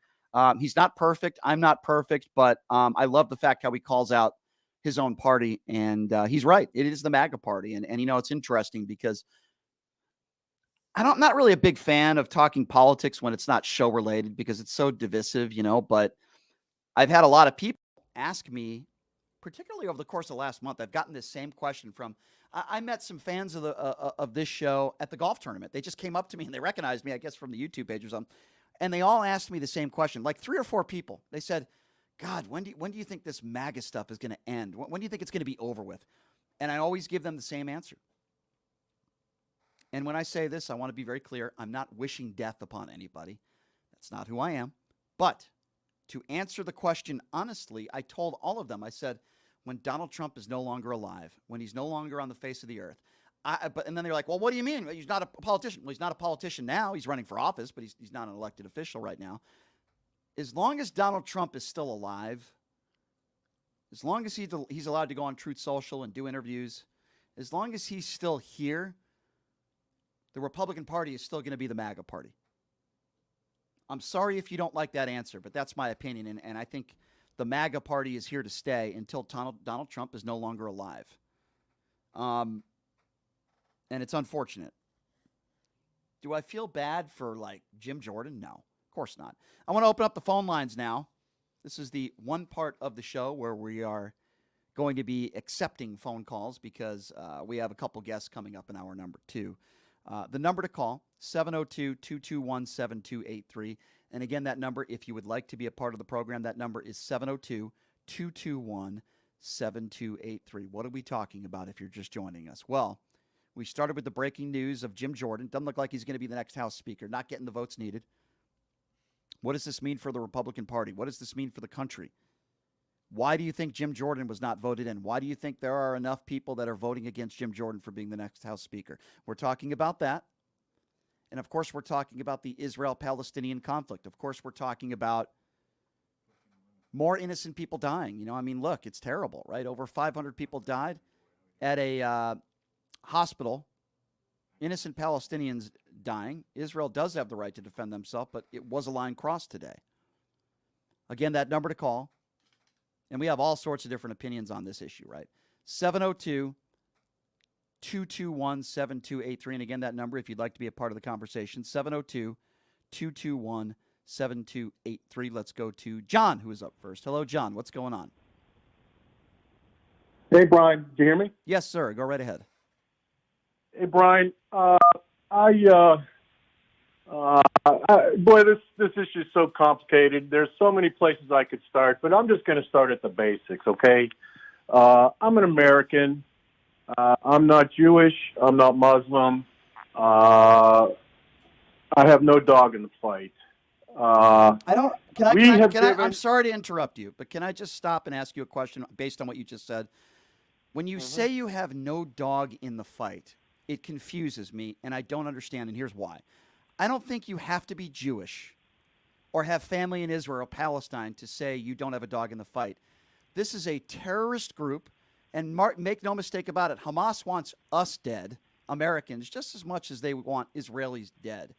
He's not perfect. I'm not perfect, but I love the fact how he calls out his own party. And he's right. It is the MAGA party. And you know, it's interesting because I'm not really a big fan of talking politics when it's not show related because it's so divisive, you know, but I've had a lot of people ask me, particularly over the course of last month, I've gotten this same question from, I met some fans of this show at the golf tournament. They just came up to me and they recognized me, I guess, from the YouTube page or something. And they all asked me the same question, like 3 or 4 people. They said, God, when do you think this MAGA stuff is going to end? When do you think it's going to be over with? And I always give them the same answer. And when I say this, I want to be very clear. I'm not wishing death upon anybody. That's not who I am. But to answer the question honestly, I told all of them, I said, when Donald Trump is no longer alive, when he's no longer on the face of the earth, and then they're like, well, what do you mean? He's not a politician. Well, he's not a politician now. He's running for office, but he's not an elected official right now. As long as Donald Trump is still alive, as long as he's allowed to go on Truth Social and do interviews, as long as he's still here, the Republican Party is still going to be the MAGA party. I'm sorry if you don't like that answer, but that's my opinion. And I think the MAGA party is here to stay until Donald Trump is no longer alive. And it's unfortunate. Do I feel bad for, like, Jim Jordan? No, of course not. I want to open up the phone lines now. This is the one part of the show where we are going to be accepting phone calls because we have a couple guests coming up in hour number 2. The number to call, 702-221-7283. And again, that number, if you would like to be a part of the program, that number is 702-221-7283. What are we talking about if you're just joining us? Well, we started with the breaking news of Jim Jordan. Doesn't look like he's going to be the next House Speaker, not getting the votes needed. What does this mean for the Republican Party? What does this mean for the country? Why do you think Jim Jordan was not voted in? Why do you think there are enough people that are voting against Jim Jordan for being the next House Speaker? We're talking about that. And, of course, we're talking about the Israel-Palestinian conflict. Of course, we're talking about more innocent people dying. You know, I mean, look, it's terrible, right? Over 500 people died at a hospital. Innocent Palestinians dying. Israel does have the right to defend themselves, but it was a line crossed today. Again, that number to call. And we have all sorts of different opinions on this issue, right? 702-221-7283. And again, that number, if you'd like to be a part of the conversation, 702-221-7283. Let's go to John, who is up first. Hello, John. What's going on? Hey, Brian. Do you hear me? Yes, sir. Go right ahead. Hey, Brian. Boy, this issue is so complicated. There's so many places I could start, but I'm just going to start at the basics, okay? I'm an American. I'm not Jewish. I'm not Muslim. I have no dog in the fight. I'm sorry to interrupt you, but can I just stop and ask you a question based on what you just said? When you say you have no dog in the fight, it confuses me, and I don't understand, and here's why. I don't think you have to be Jewish or have family in Israel or Palestine to say you don't have a dog in the fight. This is a terrorist group, and make no mistake about it, Hamas wants us dead, Americans, just as much as they want Israelis dead.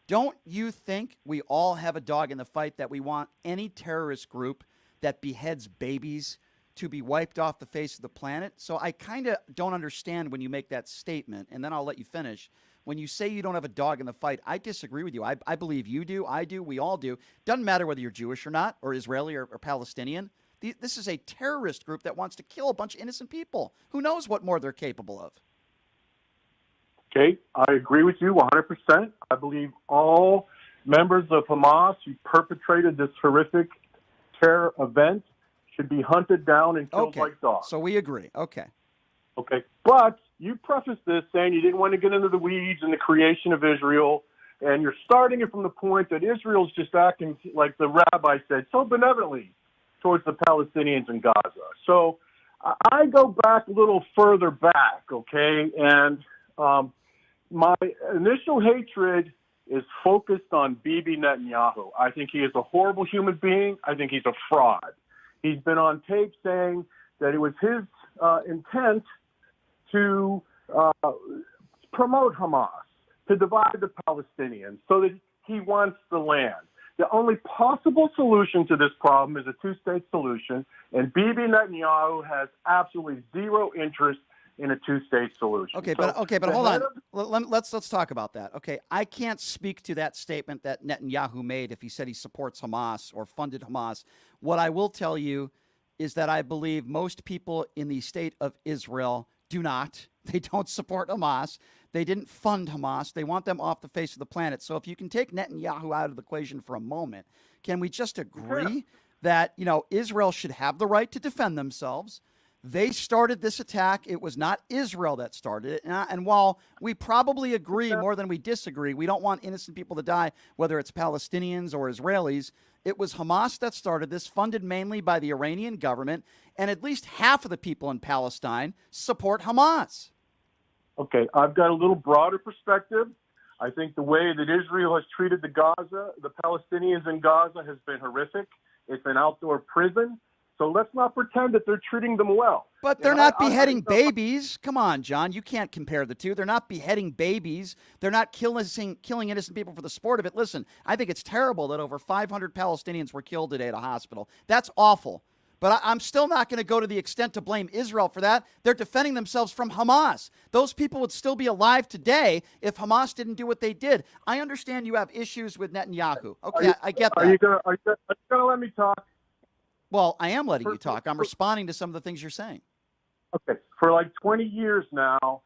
Don't you think we all have a dog in the fight that we want any terrorist group that beheads babies to be wiped off the face of the planet? So I kind of don't understand when you make that statement, and then I'll let you finish. When you say you don't have a dog in the fight, I disagree with you. I believe you do. I do. We all do. Doesn't matter whether you're Jewish or not, or Israeli or Palestinian. This is a terrorist group that wants to kill a bunch of innocent people. Who knows what more they're capable of? Okay, I agree with you 100%. I believe all members of Hamas who perpetrated this horrific terror event should be hunted down and killed like dogs. So we agree. Okay. But you prefaced this saying you didn't want to get into the weeds and the creation of Israel, and you're starting it from the point that Israel's just acting, like the rabbi said, so benevolently towards the Palestinians in Gaza. So I go back a little further back, okay? And my initial hatred is focused on Bibi Netanyahu. I think he is a horrible human being. I think he's a fraud. He's been on tape saying that it was his intent to promote Hamas, to divide the Palestinians so that he wants the land. The only possible solution to this problem is a two-state solution, and Bibi Netanyahu has absolutely zero interest in a two-state solution. Okay, but hold on. Let's talk about that. Okay, I can't speak to that statement that Netanyahu made if he said he supports Hamas or funded Hamas. What I will tell you is that I believe most people in the state of Israel do not. They don't support Hamas. They didn't fund Hamas. They want them off the face of the planet. So if you can take Netanyahu out of the equation for a moment, can we just agree that, Israel should have the right to defend themselves? They started this attack. It was not Israel that started it. And while we probably agree more than we disagree, we don't want innocent people to die, whether it's Palestinians or Israelis. It was Hamas that started this, funded mainly by the Iranian government, and at least half of the people in Palestine support Hamas. Okay, I've got a little broader perspective. I think the way that Israel has treated the Palestinians in Gaza has been horrific. It's an outdoor prison. So let's not pretend that they're treating them well. But they're not beheading babies. Come on, John. You can't compare the two. They're not beheading babies. They're not killing innocent people for the sport of it. Listen, I think it's terrible that over 500 Palestinians were killed today at a hospital. That's awful. But I'm still not going to go to the extent to blame Israel for that. They're defending themselves from Hamas. Those people would still be alive today if Hamas didn't do what they did. I understand you have issues with Netanyahu. Okay, I get that. Are you going to let me talk? Well, I am letting you talk. I'm responding to some of the things you're saying. Okay. For like 20 years now,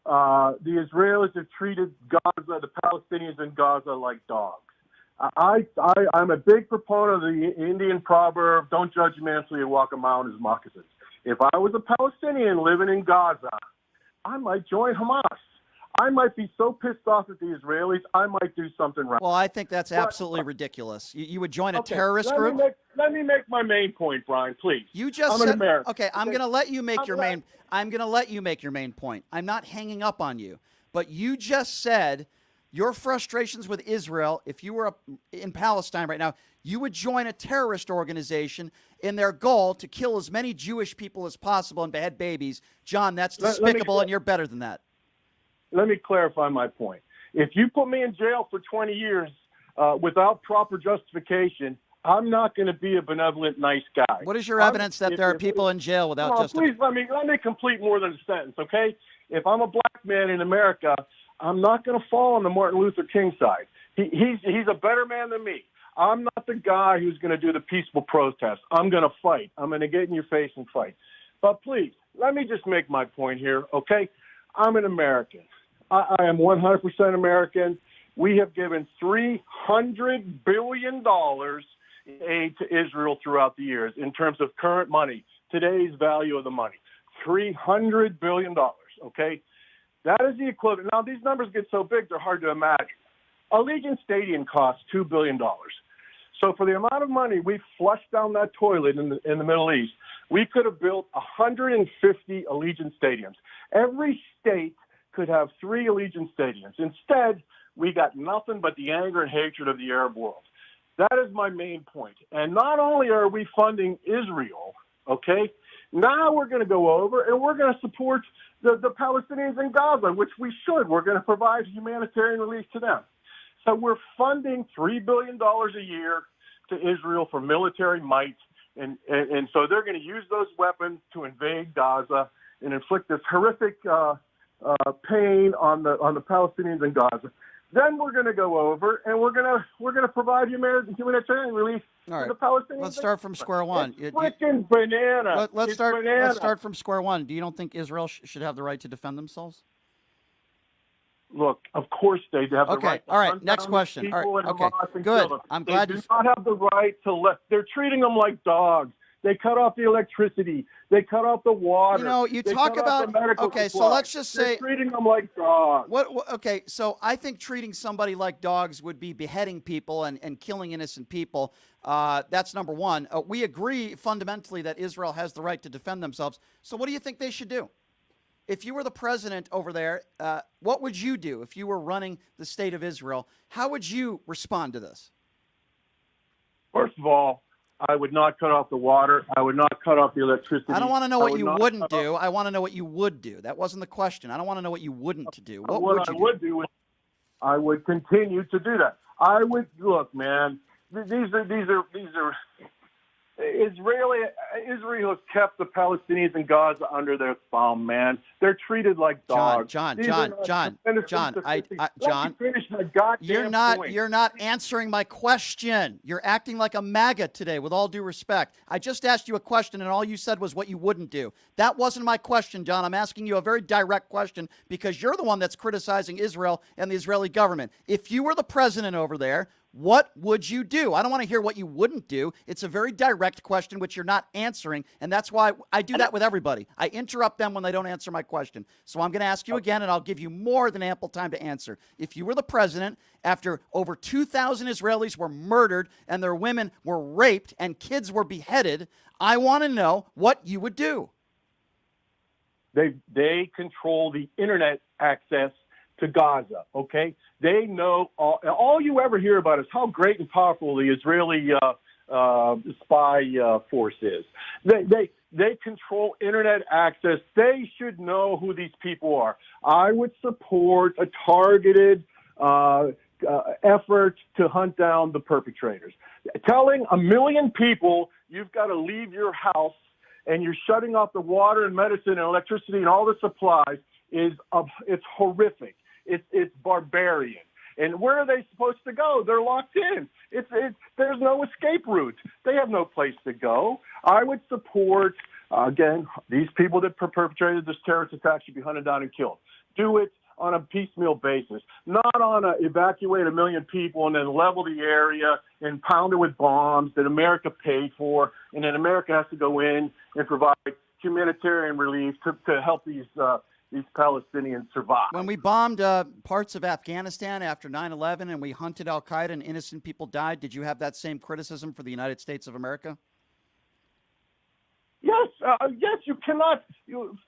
the Israelis have treated Gaza, the Palestinians in Gaza, like dogs. I'm a big proponent of the Indian proverb, don't judge a man until you walk a mile in his moccasins. If I was a Palestinian living in Gaza, I might join Hamas. I might be so pissed off at the Israelis, I might do something right. Well, I think that's absolutely ridiculous. You would join a terrorist group? Let me make my main point, Brian, please. You just I'm said, an American. Okay, I'm going to let you make your main. I'm going to let you make your main point. I'm not hanging up on you, but you just said your frustrations with Israel. If you were in Palestine right now, you would join a terrorist organization in their goal to kill as many Jewish people as possible and behead babies. John, that's despicable, and you're better than that. Let me clarify my point. If you put me in jail for 20 years without proper justification, I'm not going to be a benevolent, nice guy. What is your evidence that there are people in jail without justification? Please let me complete more than a sentence, okay? If I'm a black man in America, I'm not going to fall on the Martin Luther King side. He's a better man than me. I'm not the guy who's going to do the peaceful protest. I'm going to fight. I'm going to get in your face and fight. But please, let me just make my point here, okay? I'm an American. I am 100% American. We have given $300 billion in aid to Israel throughout the years in terms of current money, today's value of the money. $300 billion, okay? That is the equivalent. Now, these numbers get so big, they're hard to imagine. Allegiant Stadium costs $2 billion. So for the amount of money we flushed down that toilet in the Middle East, we could have built 150 Allegiant Stadiums. Every state could have 3 Allegiant Stadiums. Instead, we got nothing but the anger and hatred of the Arab world. That is my main point. And not only are we funding Israel, okay, now we're going to go over and we're going to support the Palestinians in Gaza, which we should. We're going to provide humanitarian relief to them. So we're funding $3 billion a year to Israel for military might. And so they're going to use those weapons to invade Gaza and inflict this horrific pain on the Palestinians in Gaza. Then we're going to go over and we're going to provide humanitarian relief to the Palestinians. Let's start from square one. It's freaking banana. Let's start from square one. Do you don't think Israel should have the right to defend themselves? Look, of course they have the right. Okay, all right. Next question. All right, okay, good. I'm glad they do not have the right to let. They're treating them like dogs. They cut off the electricity. They cut off the water. You know, you they talk cut off the about, medical okay, so supplies. let's just They're say. treating them like dogs. Okay, so I think treating somebody like dogs would be beheading people and killing innocent people. That's number one. We agree fundamentally that Israel has the right to defend themselves. So what do you think they should do? If you were the president over there, what would you do if you were running the state of Israel? How would you respond to this? First of all, I would not cut off the water. I would not cut off the electricity. I don't want to know what you wouldn't do. I want to know what you would do. That wasn't the question. I don't want to know what you wouldn't do. What would you do? I would continue to do that. I would look, man. These are Israel has kept the Palestinians in Gaza under their thumb, man. They're treated like dogs. John, you're not answering my question. You're acting like a MAGA today, with all due respect. I just asked you a question, and all you said was what you wouldn't do. That wasn't my question, John. I'm asking you a very direct question because you're the one that's criticizing Israel and the Israeli government. If you were the president over there, what would you do? I don't want to hear what you wouldn't do. It's a very direct question, which you're not answering, and that's why I do that with everybody. I interrupt them when they don't answer my question. So I'm going to ask you again, and I'll give you more than ample time to answer. If you were the president, after over 2,000 Israelis were murdered and their women were raped and kids were beheaded, I want to know what you would do. They control the internet access to Gaza, okay? They know all you ever hear about is how great and powerful the Israeli spy force is. They control internet access. They should know who these people are. I would support a targeted effort to hunt down the perpetrators. Telling 1 million people you've got to leave your house and you're shutting off the water and medicine and electricity and all the supplies it's horrific. It's barbarian. And where are they supposed to go? They're locked in. There's no escape route. They have no place to go. I would support, again, these people that perpetrated this terrorist attack should be hunted down and killed. Do it on a piecemeal basis, not on evacuate 1 million people and then level the area and pound it with bombs that America paid for, and then America has to go in and provide humanitarian relief to help these Palestinians survive. When we bombed parts of Afghanistan after 9/11 and we hunted al-Qaeda and innocent people died, did you have that same criticism for the United States of America? Yes, you cannot. Gaza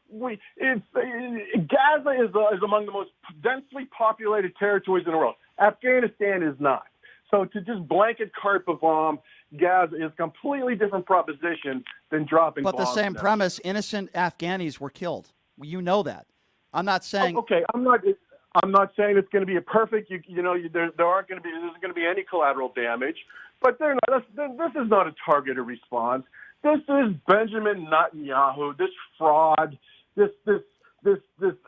is among the most densely populated territories in the world. Afghanistan is not. So to just blanket carpet bomb Gaza is a completely different proposition than dropping bombs. But the same premise, innocent Afghanis were killed. You know that. I'm not saying. Okay, I'm not saying it's going to be a perfect. There isn't going to be any collateral damage, but this is not a targeted response. This is Benjamin Netanyahu, this fraud, this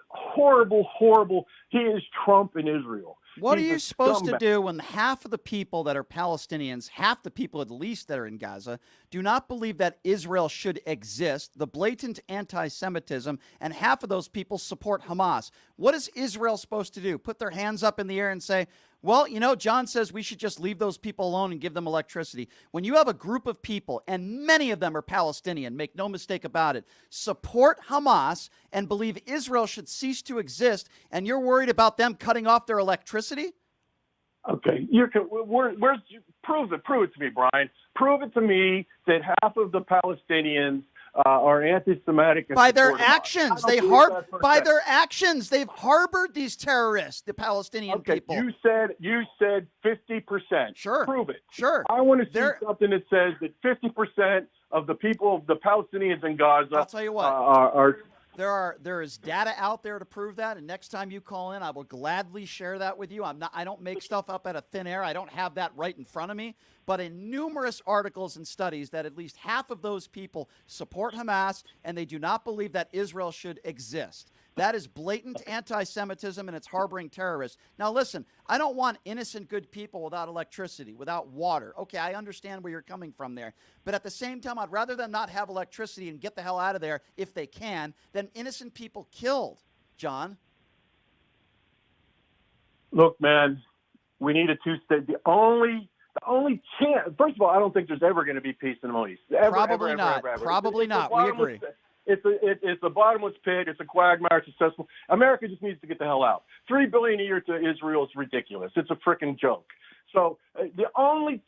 horrible. He is Trump in Israel. What are you supposed to do when half of the people that are Palestinians, half the people at least that are in Gaza, do not believe that Israel should exist, the blatant anti-Semitism, and half of those people support Hamas? What is Israel supposed to do? Put their hands up in the air and say, well, John says we should just leave those people alone and give them electricity. When you have a group of people, and many of them are Palestinian, make no mistake about it, support Hamas and believe Israel should cease to exist, and you're worried about them cutting off their electricity? Okay, prove it to me, Brian. Prove it to me that half of the Palestinians are anti-Semitic. By their actions, they've harbored these terrorists, the Palestinian people. You said 50%. Sure. Prove it. Sure. I want to see something that says that 50% of the people, the Palestinians in Gaza, I'll tell you what, are. There is data out there to prove that, and next time you call in, I will gladly share that with you. I don't make stuff up out of thin air. I don't have that right in front of me. But in numerous articles and studies that at least half of those people support Hamas and they do not believe that Israel should exist. That is blatant anti-Semitism, and it's harboring terrorists. Now, listen, I don't want innocent, good people without electricity, without water. Okay, I understand where you're coming from there. But at the same time, I'd rather them not have electricity and get the hell out of there if they can than innocent people killed, John. Look, man, we need a two-state. The only The only chance, first of all, I don't think there's ever going to be peace in the Middle East. Probably not. Probably not. We agree. It's a bottomless pit. It's a quagmire. It's successful. America just needs to get the hell out. $3 billion a year to Israel is ridiculous. It's a freaking joke. So the only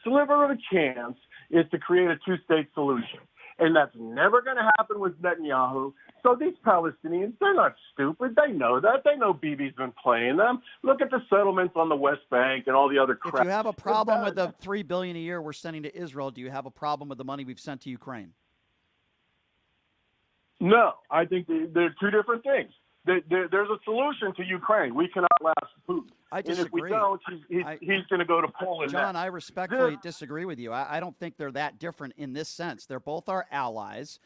sliver of a chance is to create a two-state solution. And that's never going to happen with Netanyahu. So these Palestinians, they're not stupid. They know that. They know Bibi's been playing them. Look at the settlements on the West Bank and all the other crap. If you have a problem with the $3 billion a year we're sending to Israel, do you have a problem with the money we've sent to Ukraine? No, I think they're two different things. There's a solution to Ukraine. We cannot last food. I disagree. And if we don't, he's going to go to Poland. John, I respectfully disagree with you. I don't think they're that different in this sense. They're both our allies.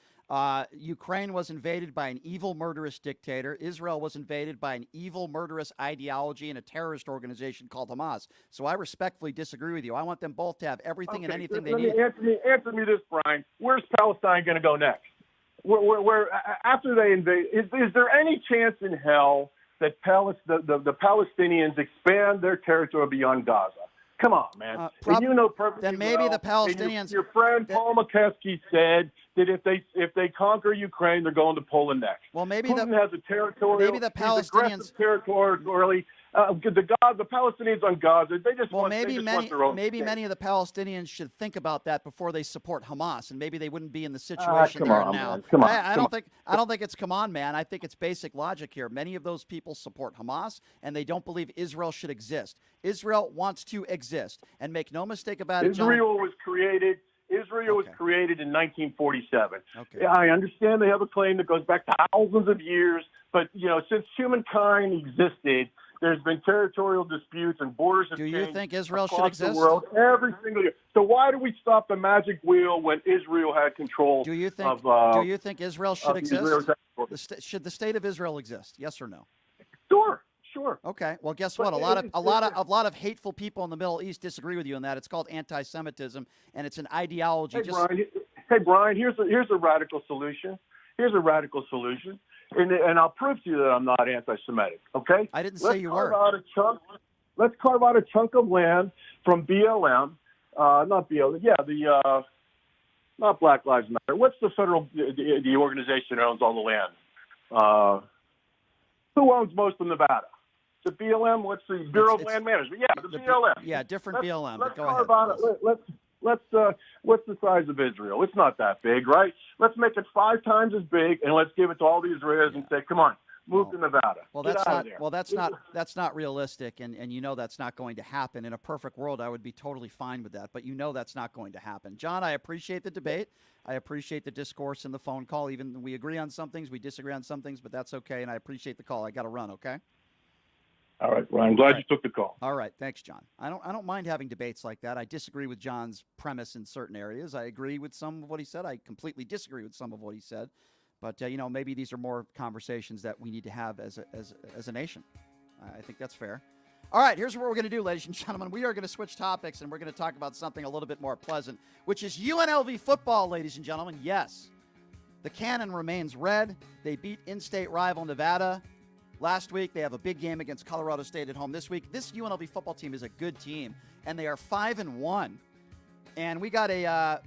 Ukraine was invaded by an evil, murderous dictator. Israel was invaded by an evil, murderous ideology and a terrorist organization called Hamas. So I respectfully disagree with you. I want them both to have everything and anything they need. Answer me this, Brian. Where's Palestine going to go next? Where after they invade, is there any chance in hell that the Palestinians expand their territory beyond Gaza? Come on, man. And you know perfectly then maybe well, the Palestinians. Your friend Paul McKeskey said that if they conquer Ukraine, they're going to Poland next. Well, maybe Putin has a territorial. Maybe the Palestinians territorially. The Palestinians on Gaza, they just want their own state. Many of the Palestinians should think about that before they support Hamas, and maybe they wouldn't be in the situation they're in now. I don't think it's come on, man. I think it's basic logic here. Many of those people support Hamas, and they don't believe Israel should exist. Israel wants to exist, and make no mistake about it, John. Israel was created in 1947. Okay. I understand they have a claim that goes back thousands of years, but since humankind existed, there's been territorial disputes and borders have changed. Do you think Israel should across exist? The world every single year. So why do we stop the magic wheel when Israel had control? Do you think Israel should exist? Should the state of Israel exist? Yes or no? Sure. Okay. Well, guess what? A lot of hateful people in the Middle East disagree with you on that. It's called anti-Semitism, and it's an ideology. Brian, here's a radical solution. And I'll prove to you that I'm not anti-Semitic, okay? I didn't say you were. Let's carve out a chunk of land from BLM, not Black Lives Matter. What's the the organization that owns all the land? Who owns most of Nevada? The BLM? What's the Bureau of Land Management? Yeah, the BLM. Yeah, different BLM. Let's go carve ahead. Let's what's the size of Israel? It's not that big, right? Let's make it 5 times as big, and let's give it to all the Israelis and say, come on, move to Nevada. Well, that's not realistic, and that's not going to happen. In a perfect world, I would be totally fine with that, but that's not going to happen. John, I appreciate the debate. I appreciate the discourse and the phone call. Even we agree on some things, we disagree on some things, but that's okay, and I appreciate the call. I got to run, okay? All right, Ryan. I'm glad you took the call. All right, thanks, John. I don't mind having debates like that. I disagree with John's premise in certain areas. I agree with some of what he said. I completely disagree with some of what he said. But maybe these are more conversations that we need to have as a nation. I think that's fair. All right, here's what we're going to do, ladies and gentlemen. We are going to switch topics, and we're going to talk about something a little bit more pleasant, which is UNLV football, ladies and gentlemen. Yes, the cannon remains red. They beat in-state rival Nevada last week. They have a big game against Colorado State at home this week. This UNLV football team is a good team, and they are 5-1. And we got a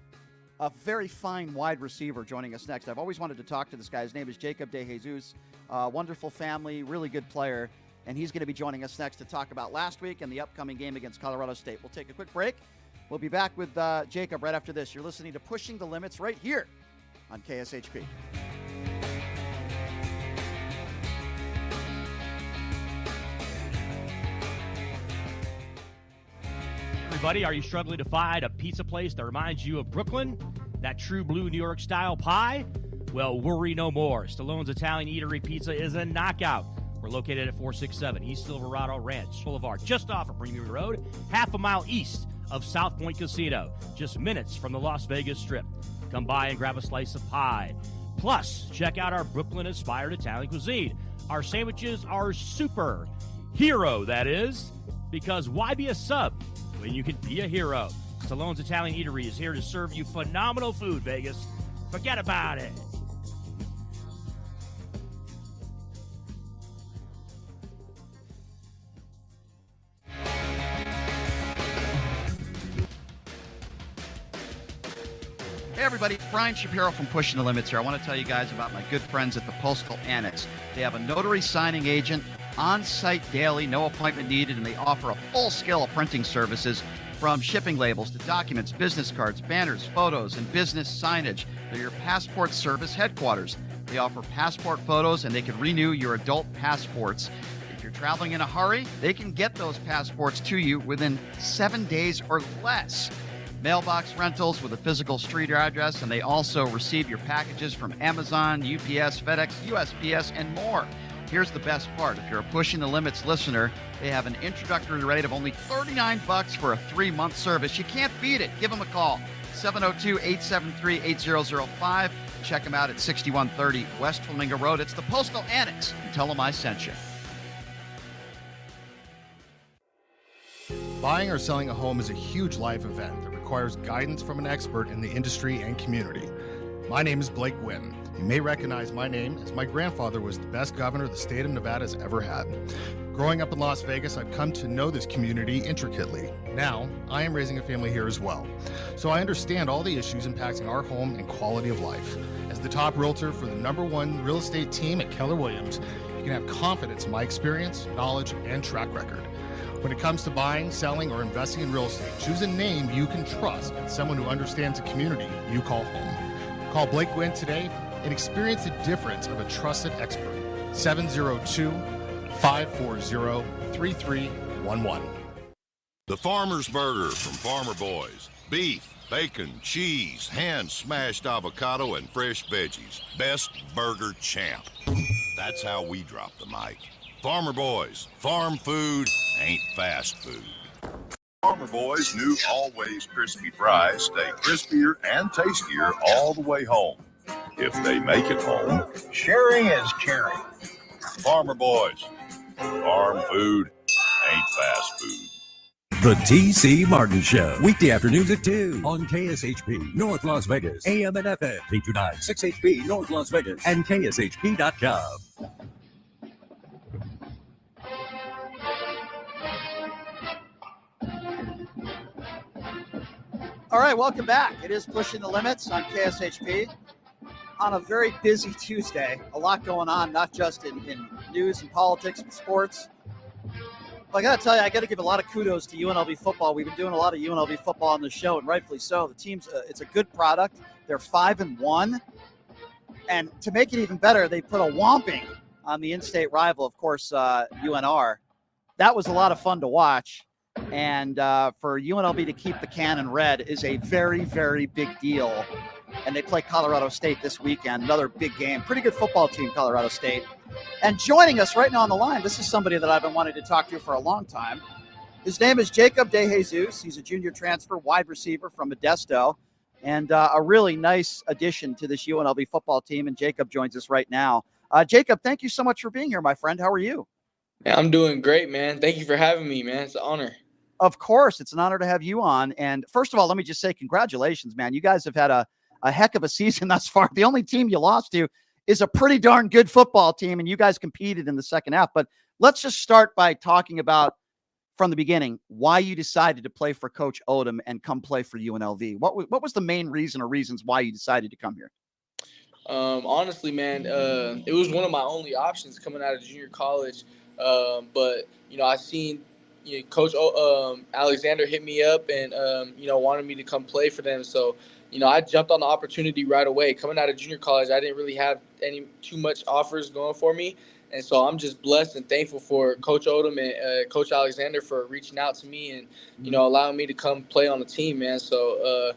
very fine wide receiver joining us next. I've always wanted to talk to this guy. His name is Jacob De Jesus. Wonderful family, really good player. And he's going to be joining us next to talk about last week and the upcoming game against Colorado State. We'll take a quick break. We'll be back with Jacob right after this. You're listening to Pushing the Limits right here on KSHP. Everybody, are you struggling to find a pizza place that reminds you of Brooklyn? That true blue New York style pie? Well, worry no more. Stallone's Italian Eatery Pizza is a knockout. We're located at 467 East Silverado Ranch Boulevard, just off of Premier Road, half a mile east of South Point Casino, just minutes from the Las Vegas Strip. Come by and grab a slice of pie. Plus, check out our Brooklyn-inspired Italian cuisine. Our sandwiches are super. Hero, that is. Because why be a sub when you can be a hero? Stallone's Italian Eatery is here to serve you phenomenal food, Vegas. Forget about it. Hey everybody, it's Brian Shapiro from Pushing the Limits here. I want to tell you guys about my good friends at the Postal Annex. They have a notary signing agent on site daily, no appointment needed, and they offer a full scale of printing services from shipping labels to documents, business cards, banners, photos, and business signage. They're your passport service headquarters. They offer passport photos and they can renew your adult passports. If you're traveling in a hurry, they can get those passports to you within 7 days or less. Mailbox rentals with a physical street address, and they also receive your packages from Amazon, UPS, FedEx, USPS, and more. Here's the best part. If you're a Pushing the Limits listener, they have an introductory rate of only $39 for a 3-month service. You can't beat it. Give them a call, 702-873-8005. Check them out at 6130 West Flamingo Road. It's the Postal Annex. And tell them I sent you. Buying or selling a home is a huge life event that requires guidance from an expert in the industry and community. My name is Blake Wynn. You may recognize my name as my grandfather was the best governor the state of Nevada has ever had. Growing up in Las Vegas, I've come to know this community intricately. Now, I am raising a family here as well, so I understand all the issues impacting our home and quality of life. As the top realtor for the #1 real estate team at Keller Williams, you can have confidence in my experience, knowledge, and track record. When it comes to buying, selling, or investing in real estate, choose a name you can trust and someone who understands the community you call home. Call Blake Gwynn today and experience the difference of a trusted expert. 702-540-3311. The Farmer's Burger from Farmer Boys. Beef, bacon, cheese, hand-smashed avocado, and fresh veggies. Best burger champ. That's how we drop the mic. Farmer Boys, farm food ain't fast food. Farmer Boys' new always crispy fries stay crispier and tastier all the way home. If they make it home. Sharing is caring. Farmer Boys, farm food ain't fast food. The T.C. Martin Show, weekday afternoons at 2 on KSHP, North Las Vegas, AM and FM, K29, 6HP, North Las Vegas, and KSHP.com. All right, welcome back. It is Pushing the Limits on KSHP on a very busy Tuesday. A lot going on, not just in news and politics and sports. But I got to tell you, I got to give a lot of kudos to UNLV football. We've been doing a lot of UNLV football on the show, and rightfully so. The team's it's a good product. They're 5-1, and to make it even better, they put a whomping on the in-state rival, of course, UNR. That was a lot of fun to watch. And for UNLV to keep the cannon red is a very, very big deal. And they play Colorado State this weekend, another big game. Pretty good football team, Colorado State. And joining us right now on the line, this is somebody that I've been wanting to talk to for a long time. His name is Jacob DeJesus. He's a junior transfer wide receiver from Modesto and a really nice addition to this UNLV football team. And Jacob joins us right now. Jacob, thank you so much for being here, my friend. How are you? Yeah, I'm doing great, man. Thank you for having me, man. It's an honor. Of course, it's an honor to have you on. And first of all, let me just say congratulations, man. You guys have had a heck of a season thus far. The only team you lost to is a pretty darn good football team, and you guys competed in the second half. But let's just start by talking about, from the beginning, why you decided to play for Coach Odom and come play for UNLV. What was the main reason or reasons why you decided to come here? Honestly, man, it was one of my only options coming out of junior college. But, I seen Coach Alexander hit me up and, wanted me to come play for them. So, I jumped on the opportunity right away. Coming out of junior college, I didn't really have too much offers going for me. And so I'm just blessed and thankful for Coach Odom and Coach Alexander for reaching out to me and, allowing me to come play on the team, man. So,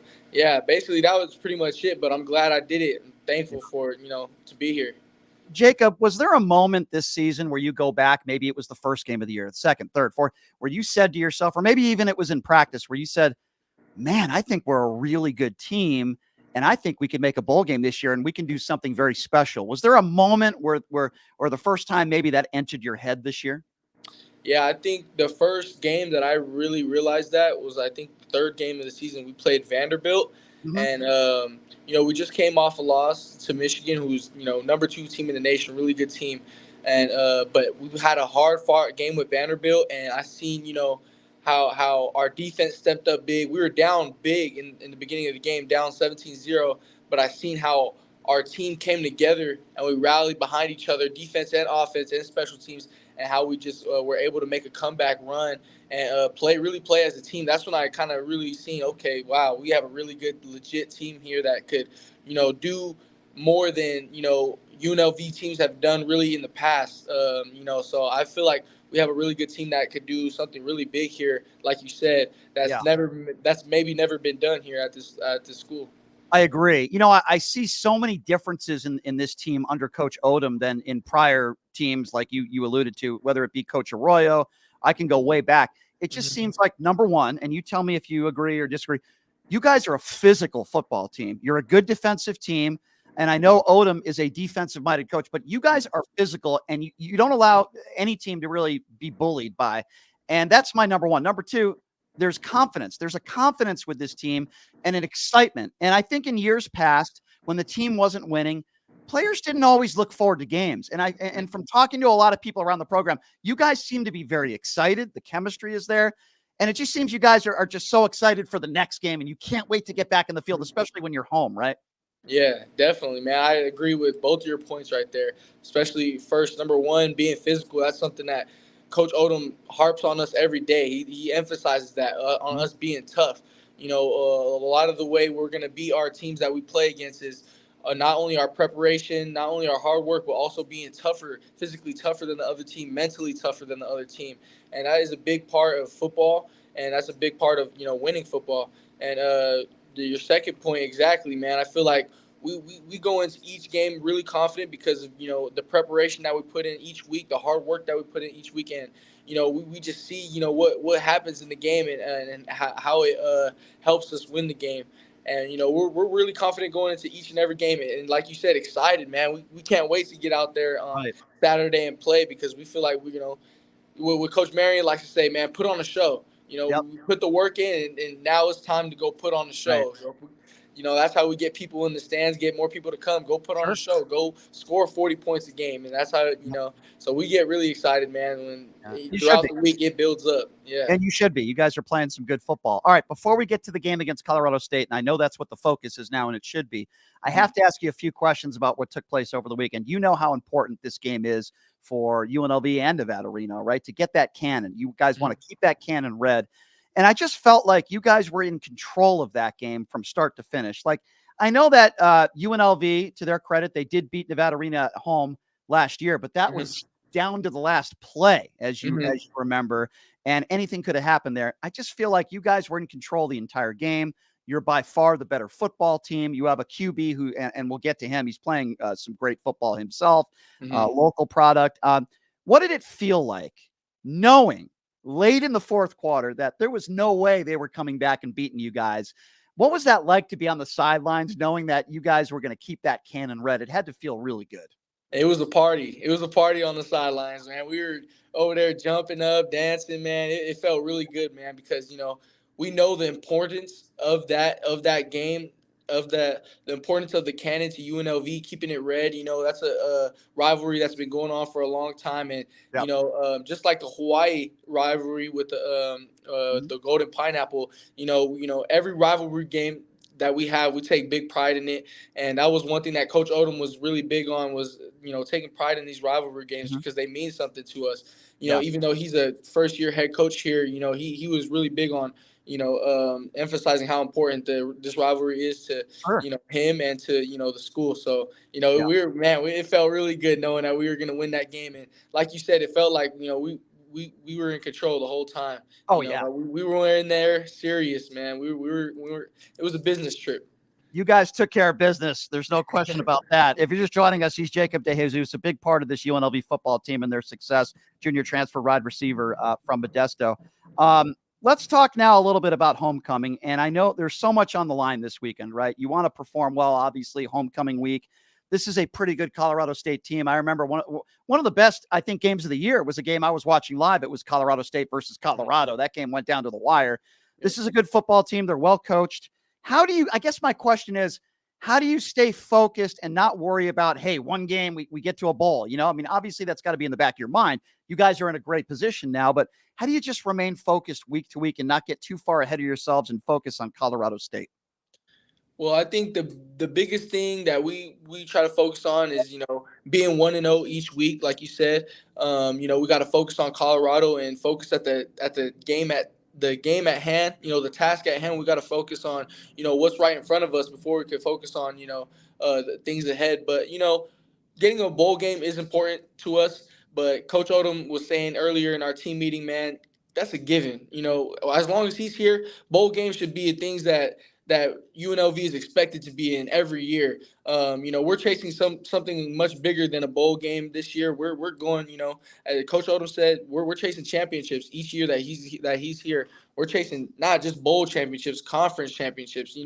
basically that was pretty much it. But I'm glad I did it. I'm thankful for, to be here. Jacob, was there a moment this season where you go back, maybe it was the first game of the year, the second, third, fourth, where you said to yourself, or maybe even it was in practice, where you said, man, I think we're a really good team, and I think we could make a bowl game this year, and we can do something very special? Was there a moment where or the first time maybe that entered your head this year? Yeah, I think the first game that I really realized that was, I think, the third game of the season. We played Vanderbilt. Mm-hmm. And, we just came off a loss to Michigan, who's, number 2 team in the nation, really good team. And but we had a hard-fought game with Vanderbilt, and I seen, how our defense stepped up big. We were down big in the beginning of the game, down 17-0, but I seen how our team came together and we rallied behind each other, defense and offense and special teams, and how we just were able to make a comeback run and play as a team. That's when I kind of really seen, okay, wow, we have a really good, legit team here that could, do more than, UNLV teams have done really in the past. So I feel like we have a really good team that could do something really big here, like you said, that's maybe never been done here at this school. I agree. I see so many differences in this team under Coach Odom than in prior teams, like you alluded to, whether it be Coach Arroyo. I can go way back. It just seems like, number one, and you tell me if you agree or disagree, you guys are a physical football team. You're a good defensive team. And I know Odom is a defensive-minded coach, but you guys are physical, and you don't allow any team to really be bullied by. And that's my number one. Number two, there's confidence. There's a confidence with this team and an excitement. And I think in years past, when the team wasn't winning, players didn't always look forward to games. And from talking to a lot of people around the program, you guys seem to be very excited. The chemistry is there. And it just seems you guys are just so excited for the next game, and you can't wait to get back in the field, especially when you're home, right? Yeah, definitely, man. I agree with both of your points right there, especially first, number one, being physical. That's something that Coach Odom harps on us every day. He emphasizes that on us being tough. A lot of the way we're going to beat our teams that we play against is not only our preparation, not only our hard work, but also being tougher, physically tougher than the other team, mentally tougher than the other team. And that is a big part of football, and that's a big part of, winning football. And your second point, exactly, man. I feel like we go into each game really confident because of, the preparation that we put in each week, the hard work that we put in each weekend. We just see, what happens in the game and how it helps us win the game. And, we're really confident going into each and every game. And like you said, excited, man. We can't wait to get out there on Saturday and play because we feel like, what Coach Marion likes to say, man, put on a show. We put the work in, and now it's time to go put on the show. Right. So, that's how we get people in the stands, get more people to come. Go put on a show. Go score 40 points a game. And that's how, so we get really excited, man, when throughout the week it builds up. Yeah. And you should be. You guys are playing some good football. All right, before we get to the game against Colorado State, and I know that's what the focus is now, and it should be, I have to ask you a few questions about what took place over the weekend. You know how important this game is for UNLV and Nevada Reno, right? To get that cannon. You guys want to keep that cannon red. And I just felt like you guys were in control of that game from start to finish. Like, I know that UNLV, to their credit, they did beat Nevada Reno at home last year, but that was down to the last play, as you remember, and anything could have happened there. I just feel like you guys were in control the entire game. You're by far the better football team. You have a QB who, and we'll get to him, he's playing some great football himself, local product. What did it feel like knowing late in the fourth quarter that there was no way they were coming back and beating you guys? What was that like to be on the sidelines knowing that you guys were going to keep that cannon red? It had to feel really good. It was a party. It was a party on the sidelines, man. We were over there jumping up, dancing, man. It felt really good, man, because, we know the importance of that game, of the importance of the cannon to UNLV, keeping it red. That's a rivalry that's been going on for a long time. And, just like the Hawaii rivalry with the Golden Pineapple, every rivalry game that we have, we take big pride in it. And that was one thing that Coach Odom was really big on was, taking pride in these rivalry games because they mean something to us. Even though he's a first-year head coach here, he was really big on, emphasizing how important this rivalry is to, him and to, the school. So, it felt really good knowing that we were going to win that game. And like you said, it felt like, we were in control the whole time. We were in there serious, man. We were. It was a business trip. You guys took care of business. There's no question about that. If you're just joining us, he's Jacob DeJesus, a big part of this UNLV football team and their success, junior transfer wide receiver from Modesto. Let's talk now a little bit about homecoming. And I know there's so much on the line this weekend, right? You want to perform well, obviously, homecoming week. This is a pretty good Colorado State team. I remember one of the best, I think, games of the year was a game I was watching live. It was Colorado State versus Colorado. That game went down to the wire. This is a good football team. They're well coached. I guess my question is, how do you stay focused and not worry about, hey, one game we get to a bowl? Obviously that's got to be in the back of your mind. you guys are in a great position now, but how do you just remain focused week to week and not get too far ahead of yourselves and focus on Colorado State? Well, I think the biggest thing that we try to focus on is, being 1-0 each week, like you said. We got to focus on Colorado and focus at the game at hand. The task at hand. We got to focus on what's right in front of us before we can focus on the things ahead. But getting a bowl game is important to us. But Coach Odom was saying earlier in our team meeting, man, that's a given. As long as he's here, bowl games should be things that UNLV is expected to be in every year. We're chasing something much bigger than a bowl game this year. We're going, as Coach Odom said, we're chasing championships each year that he's here. We're chasing not just bowl championships, conference championships.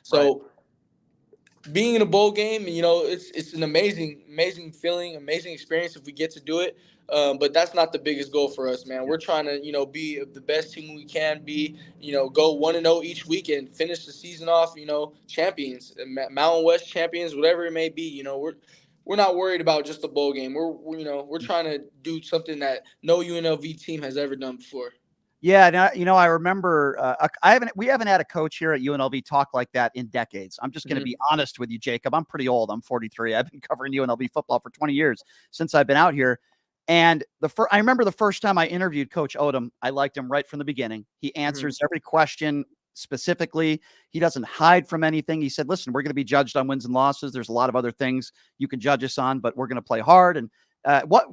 So. Right. Being in a bowl game, it's an amazing feeling, amazing experience if we get to do it. But that's not the biggest goal for us, man. We're trying to, be the best team we can be, go 1-0 each week and finish the season off, champions, Mountain West champions, whatever it may be. We're not worried about just the bowl game. We're trying to do something that no UNLV team has ever done before. Yeah, I remember we haven't had a coach here at UNLV talk like that in decades. I'm just going to be honest with you, Jacob. I'm pretty old. I'm 43. I've been covering UNLV football for 20 years since I've been out here. And I remember the first time I interviewed Coach Odom, I liked him right from the beginning. He answers every question specifically. He doesn't hide from anything. He said, listen, we're going to be judged on wins and losses. There's a lot of other things you can judge us on, but we're going to play hard. And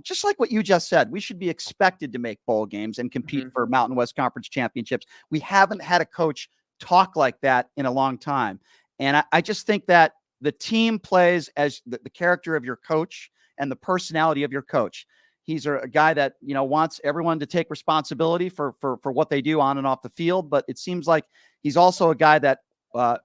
just like what you just said, we should be expected to make bowl games and compete for Mountain West Conference championships. We haven't had a coach talk like that in a long time. And I just think that the team plays as the character of your coach and the personality of your coach. He's a guy that, wants everyone to take responsibility for what they do on and off the field. But it seems like he's also a guy that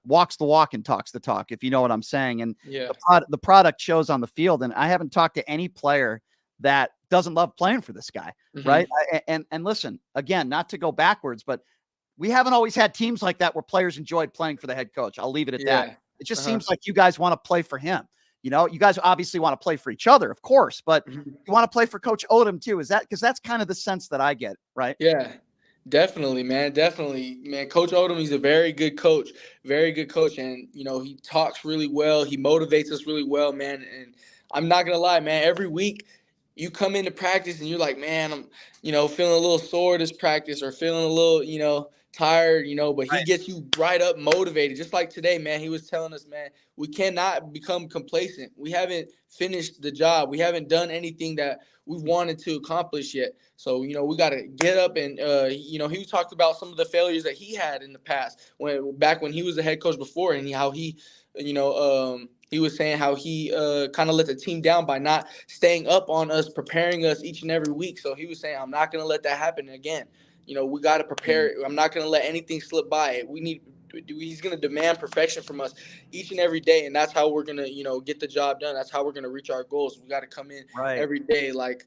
walks the walk and talks the talk, if you know what I'm saying. And the product shows on the field. And I haven't talked to any player that doesn't love playing for this guy. Right. And listen, again, not to go backwards, but we haven't always had teams like that where players enjoyed playing for the head coach. I'll leave it at that. It just seems like you guys want to play for him. You guys obviously want to play for each other, of course, but you want to play for Coach Odom too. Is that because that's kind of the sense that I get, right? Yeah. Definitely, man. Definitely, man. Coach Odom, he's a very good coach. And, he talks really well. He motivates us really well, man. And I'm not going to lie, man. Every week you come into practice and you're like, man, I'm, feeling a little sore this practice or feeling a little, tired, but he gets you right up motivated. Just like today, man, he was telling us, man, we cannot become complacent. We haven't finished the job. We haven't done anything that we've wanted to accomplish yet. So, we got to get up and, he talked about some of the failures that he had in the past back when he was the head coach before, and how he, he was saying how he kind of let the team down by not staying up on us, preparing us each and every week. So he was saying, I'm not going to let that happen again. We got to prepare. I'm not going to let anything slip by. He's going to demand perfection from us each and every day. And that's how we're going to, get the job done. That's how we're going to reach our goals. We got to come in every day, like,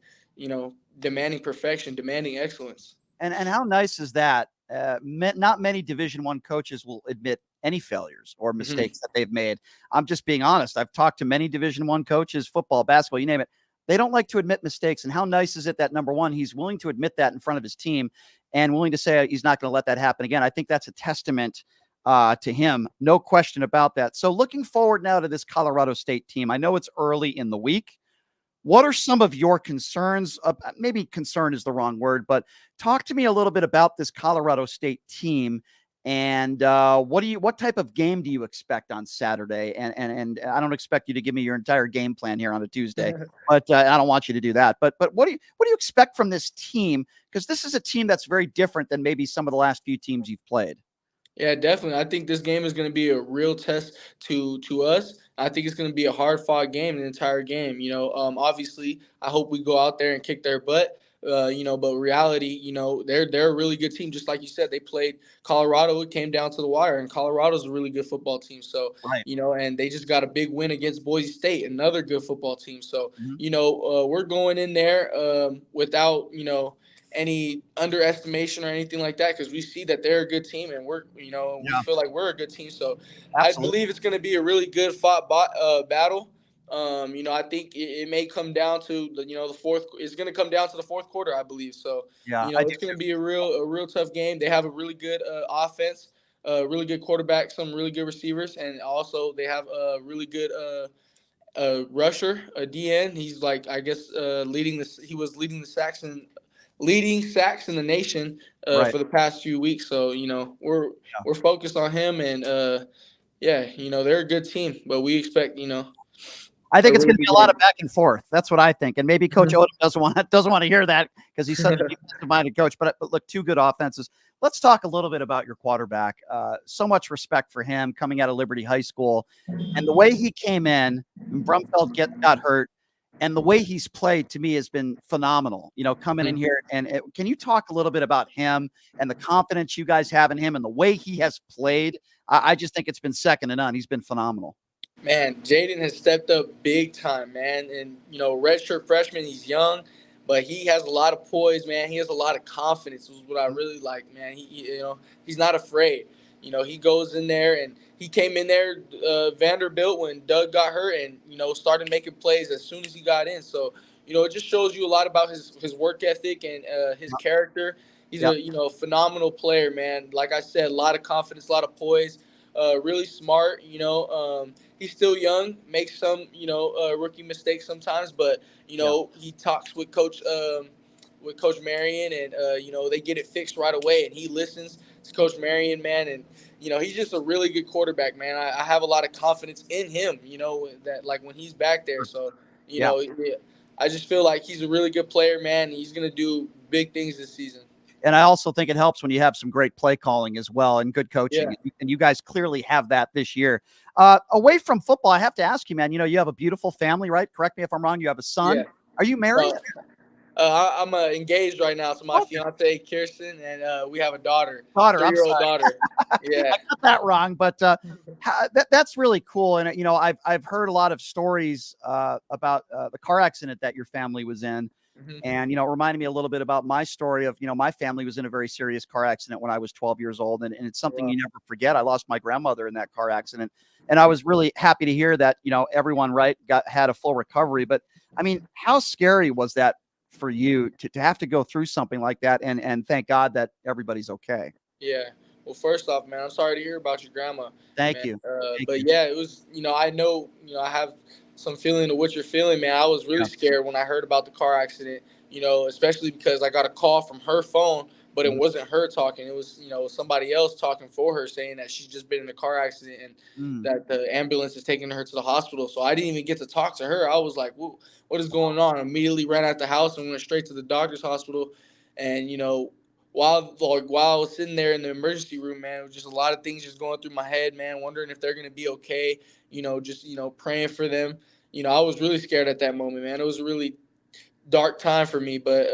demanding perfection, demanding excellence. And how nice is that? Not many Division I coaches will admit any failures or mistakes that they've made. I'm just being honest. I've talked to many Division I coaches, football, basketball, you name it. They don't like to admit mistakes. And how nice is it that, number one, he's willing to admit that in front of his team and willing to say he's not going to let that happen again. I think that's a testament to him. No question about that. So looking forward now to this Colorado State team. I know it's early in the week. What are some of your concerns? Maybe concern is the wrong word, but talk to me a little bit about this Colorado State team. And what type of game do you expect on Saturday? And I don't expect you to give me your entire game plan here on a Tuesday, but I don't want you to do that. But what do you expect from this team? Because this is a team that's very different than maybe some of the last few teams you've played. Yeah, definitely. I think this game is going to be a real test to us. I think it's going to be a hard-fought game, the entire game. Obviously, I hope we go out there and kick their butt. But reality, they're a really good team. Just like you said, they played Colorado. It came down to the wire, and Colorado's a really good football team. So, and they just got a big win against Boise State, another good football team. So, we're going in there without, any underestimation or anything like that, because we see that they're a good team, and we feel like we're a good team. So I believe it's going to be a really good fought battle. I think it may come down to the fourth. It's going to come down to the fourth quarter, I believe. So, Yeah, I do it's going to be a real tough game. They have a really good offense, really good quarterback, some really good receivers, and also they have a really good rusher, a DN. He's like, I guess, leading this. He was leading sacks in the nation Right. for the past few weeks. So, we're focused on him, and yeah, they're a good team, but we expect, I think a it's really going to be good a lot game. of back and forth. That's what I think. And maybe Coach Odom doesn't want to hear that because he's such a defensive-minded coach. But look, two good offenses. Let's talk a little bit about your quarterback. So much respect for him coming out of Liberty High School, and the way he came in. And Brumfeld got hurt, and the way he's played to me has been phenomenal. Coming in here can you talk a little bit about him and the confidence you guys have in him and the way he has played? I just think it's been second to none. He's been phenomenal. Man, Jaden has stepped up big time, man. And, redshirt freshman, he's young, but he has a lot of poise, man. He has a lot of confidence, is what I really like, man. He's not afraid. He goes in there, and he came in there, Vanderbilt, when Doug got hurt and, started making plays as soon as he got in. So, it just shows you a lot about his work ethic and his character. He's a, phenomenal player, man. Like I said, a lot of confidence, a lot of poise, really smart, he's still young, makes some, rookie mistakes sometimes, but he talks with Coach Marion, and they get it fixed right away, and he listens to Coach Marion, man, and he's just a really good quarterback, man. I have a lot of confidence in him, that like when he's back there. So I just feel like he's a really good player, man. And he's gonna do big things this season. And I also think it helps when you have some great play calling as well and good coaching. Yeah. And you guys clearly have that this year. Away from football, I have to ask you, man, you have a beautiful family, right? Correct me if I'm wrong. You have a son. Yeah. Are you married? I'm engaged right now to my fiance, Kirsten, and we have a daughter. I'm 3-year-old sorry. daughter. Yeah. I got that wrong, but that's really cool. And, I've heard a lot of stories about the car accident that your family was in. Mm-hmm. And, it reminded me a little bit about my story of, my family was in a very serious car accident when I was 12 years old. And it's something you never forget. I lost my grandmother in that car accident. And I was really happy to hear that, everyone had a full recovery. But I mean, how scary was that for you to have to go through something like that? And thank God that everybody's okay. Yeah. Well, first off, man, I'm sorry to hear about your grandma. Thank you. Yeah, it was, I know, I have some feeling of what you're feeling, man. I was really scared when I heard about the car accident, especially because I got a call from her phone, but it wasn't her talking. It was, somebody else talking for her, saying that she's just been in a car accident and that the ambulance is taking her to the hospital. So I didn't even get to talk to her. I was like, what is going on? I immediately ran out the house and went straight to the doctor's hospital. And, while I was sitting there in the emergency room, man, it was just a lot of things just going through my head, man, wondering if they're going to be okay, just, praying for them. I was really scared at that moment, man. It was a really dark time for me, but,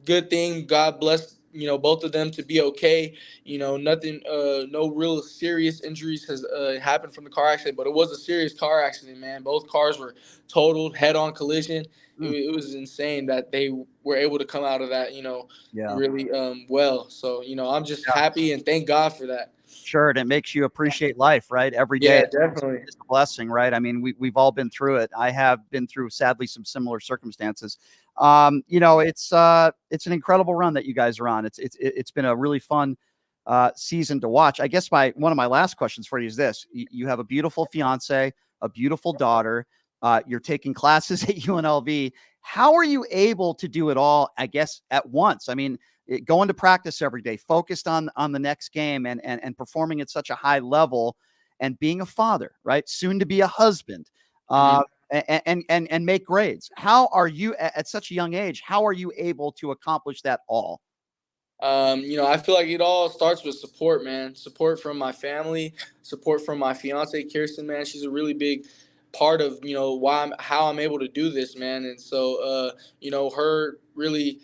good thing. God bless, both of them to be okay. Nothing, no real serious injuries has happened from the car accident, but it was a serious car accident, man. Both cars were totaled, head-on collision. It was insane that they were able to come out of that, really well. So, I'm just happy and thank God for that. Sure. And it makes you appreciate life, right? Every day. Yeah, definitely. It's a blessing, right? I mean, we've all been through it. I have been through, sadly, some similar circumstances. It's an incredible run that you guys are on. It's been a really fun season to watch. I guess one of my last questions for you is this. You have a beautiful fiance, a beautiful daughter. You're taking classes at UNLV. How are you able to do it all, I guess, at once? I mean, going to practice every day, focused on the next game and performing at such a high level and being a father, right? Soon to be a husband, and make grades. How are you at such a young age? How are you able to accomplish that all? I feel like it all starts with support, man. Support from my family, support from my fiance, Kirsten, man. She's a really big part of, how I'm able to do this, man. And so, her really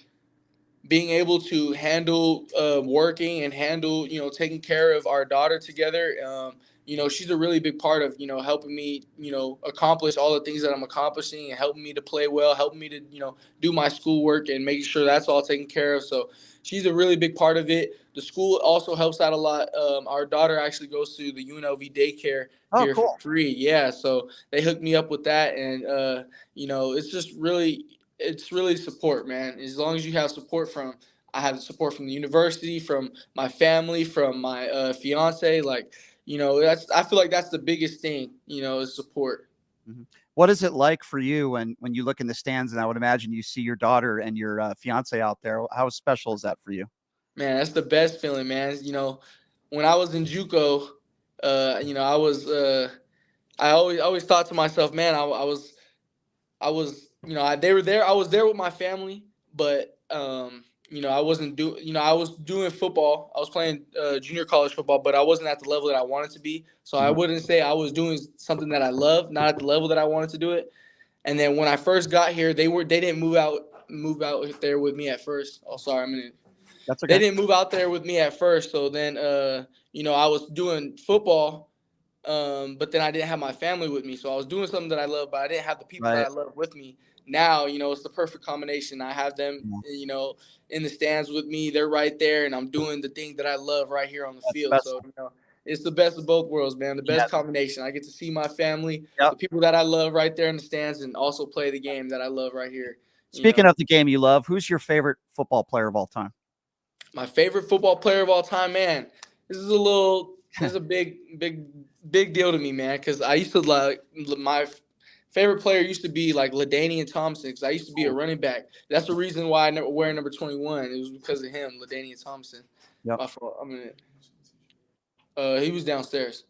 being able to handle working and handle, taking care of our daughter together. She's a really big part of, helping me, accomplish all the things that I'm accomplishing and helping me to play well, helping me to, do my schoolwork and making sure that's all taken care of. So she's a really big part of it. the school also helps out a lot. Our daughter actually goes to the UNLV daycare here cool. for free. Yeah, so they hooked me up with that, and it's just really support, man. As long as you have support from, I have support from the university, from my family, from my fiance. Like, I feel like that's the biggest thing. Is support. Mm-hmm. What is it like for you when you look in the stands, and I would imagine you see your daughter and your fiance out there? How special is that for you? Man, that's the best feeling, man. When I was in JUCO, I was I always thought to myself, man, I was they were there. I was there with my family, but I wasn't I was doing football. I was playing junior college football, but I wasn't at the level that I wanted to be. So I wouldn't say I was doing something that I love, not at the level that I wanted to do it. And then when I first got here, they didn't move out there with me at first. Oh, sorry, That's okay. They didn't move out there with me at first. So then I was doing football. But then I didn't have my family with me. So I was doing something that I love, but I didn't have the people that I love with me. Now, it's the perfect combination. I have them, in the stands with me. They're right there, and I'm doing the thing that I love right here on the field. So, it's the best of both worlds, man. The best combination. I get to see my family, the people that I love right there in the stands, and also play the game that I love right here. Speaking of the game you love, who's your favorite football player of all time? My favorite football player of all time, man. This is a big deal to me, man, because I used to my favorite player used to be like LaDainian Thompson, because I used to be a running back. That's the reason why I never wear number 21. It was because of him, LaDainian Thompson. Yep. My fault. He was downstairs,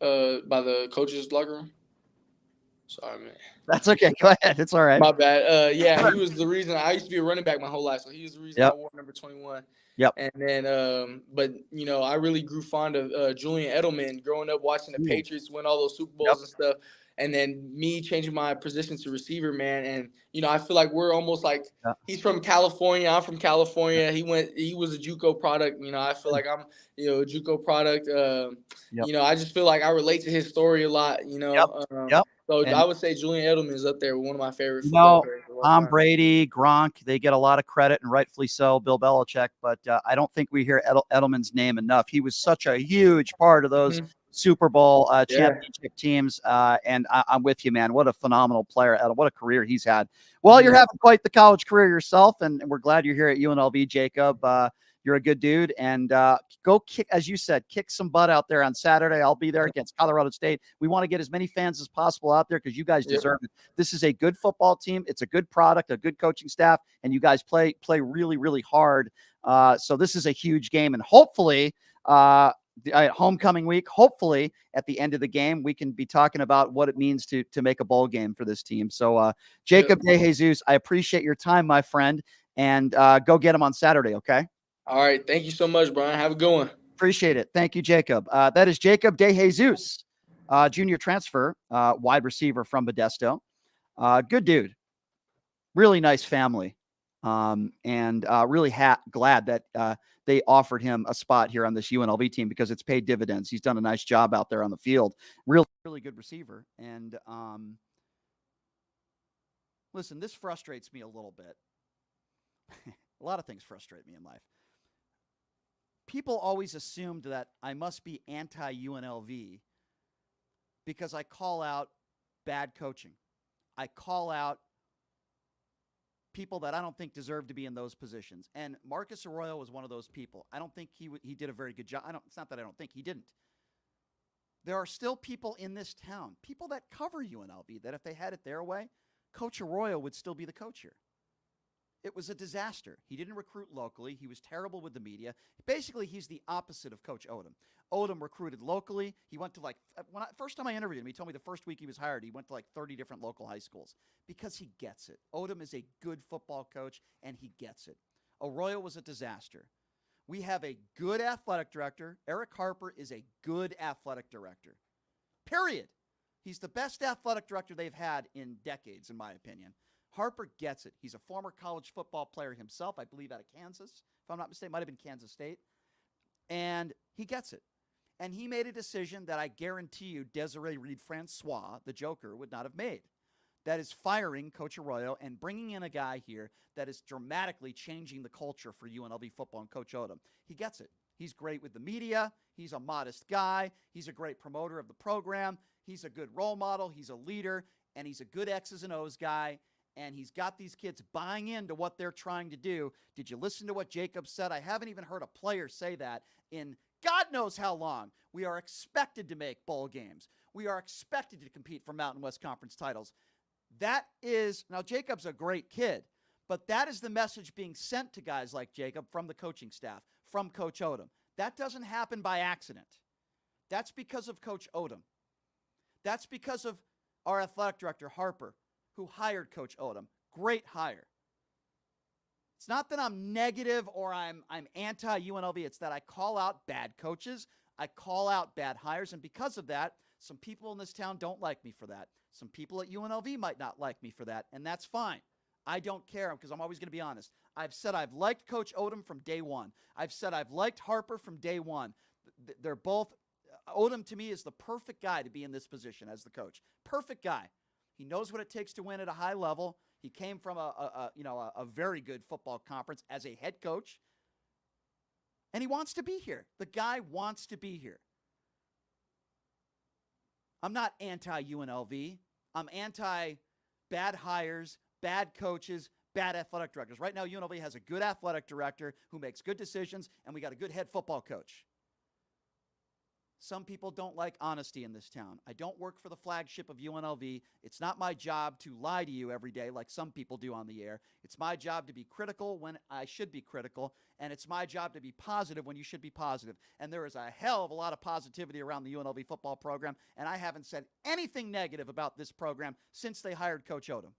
by the coach's locker room. Sorry, man. That's okay. Go ahead. It's all right. My bad. Yeah, he was the reason. I used to be a running back my whole life, so he was the reason I wore number 21. Yep. And then, but I really grew fond of Julian Edelman growing up, watching the Patriots win all those Super Bowls and stuff. And then me changing my position to receiver, man. And I feel like we're almost like he's from California. I'm from California. He was a JUCO product. I feel like I'm a JUCO product. I just feel like I relate to his story a lot. So I would say Julian Edelman is up there with one of my favorite football players. Tom Brady, Gronk, they get a lot of credit, and rightfully so, Bill Belichick, but I don't think we hear Edelman's name enough. He was such a huge part of those Super Bowl championship teams, and I'm with you, man. What a phenomenal player. What a career he's had. Well, you're having quite the college career yourself, and we're glad you're here at UNLV, Jacob. You're a good dude, and go kick, as you said, kick some butt out there on Saturday. I'll be there against Colorado State. We want to get as many fans as possible out there because you guys deserve it. This is a good football team. It's a good product, a good coaching staff, and you guys play really, really hard. So this is a huge game, and hopefully homecoming week, hopefully at the end of the game, we can be talking about what it means to make a bowl game for this team. So Jacob DeJesus, I appreciate your time, my friend, and go get him on Saturday, okay? All right. Thank you so much, Brian. Have a good one. Appreciate it. Thank you, Jacob. That is Jacob DeJesus, junior transfer, wide receiver from Modesto. Good dude. Really nice family. And really glad that they offered him a spot here on this UNLV team because it's paid dividends. He's done a nice job out there on the field. Really good receiver. And listen, this frustrates me a little bit. A lot of things frustrate me in life. People always assumed that I must be anti-UNLV because I call out bad coaching. I call out people that I don't think deserve to be in those positions. And Marcus Arroyo was one of those people. I don't think he did a very good job. It's not that I don't think he didn't. There are still people in this town, people that cover UNLV, that if they had it their way, Coach Arroyo would still be the coach here. It was a disaster. He didn't recruit locally. He was terrible with the media. Basically, he's the opposite of Coach Odom. Odom recruited locally. He went to first time I interviewed him, he told me the first week he was hired, he went to 30 different local high schools because he gets it. Odom is a good football coach, and he gets it. Arroyo was a disaster. We have a good athletic director. Eric Harper is a good athletic director. Period. He's the best athletic director they've had in decades, in my opinion. Harper gets it. He's a former college football player himself, I believe out of Kansas, if I'm not mistaken, might have been Kansas State. And he gets it. And he made a decision that I guarantee you Desiree Reed-Francois, the Joker, would not have made. that is firing Coach Arroyo and bringing in a guy here that is dramatically changing the culture for UNLV football, and Coach Odom. He gets it. He's great with the media. He's a modest guy. He's a great promoter of the program. He's a good role model. He's a leader, and he's a good X's and O's guy, and he's got these kids buying into what they're trying to do. Did you listen to what Jacob said? I haven't even heard a player say that in God knows how long. We are expected to make bowl games. We are expected to compete for Mountain West Conference titles. That is, now Jacob's a great kid, but that is the message being sent to guys like Jacob from the coaching staff, from Coach Odom. That doesn't happen by accident. That's because of Coach Odom. That's because of our athletic director, Harper, who hired Coach Odom. Great hire. It's not that I'm negative or I'm anti-UNLV. It's that I call out bad coaches. I call out bad hires. And because of that, some people in this town don't like me for that. Some people at UNLV might not like me for that. And that's fine. I don't care because I'm always going to be honest. I've said I've liked Coach Odom from day one. I've said I've liked Harper from day one. They're both, Odom to me is the perfect guy to be in this position as the coach. Perfect guy. He knows what it takes to win at a high level. He came from a very good football conference as a head coach. And he wants to be here. The guy wants to be here. I'm not anti-UNLV. I'm anti-bad hires, bad coaches, bad athletic directors. Right now, UNLV has a good athletic director who makes good decisions, and we got a good head football coach. Some people don't like honesty in this town. I don't work for the flagship of UNLV. It's not my job to lie to you every day like some people do on the air. It's my job to be critical when I should be critical, and it's my job to be positive when you should be positive. And there is a hell of a lot of positivity around the UNLV football program, and I haven't said anything negative about this program since they hired Coach Odom.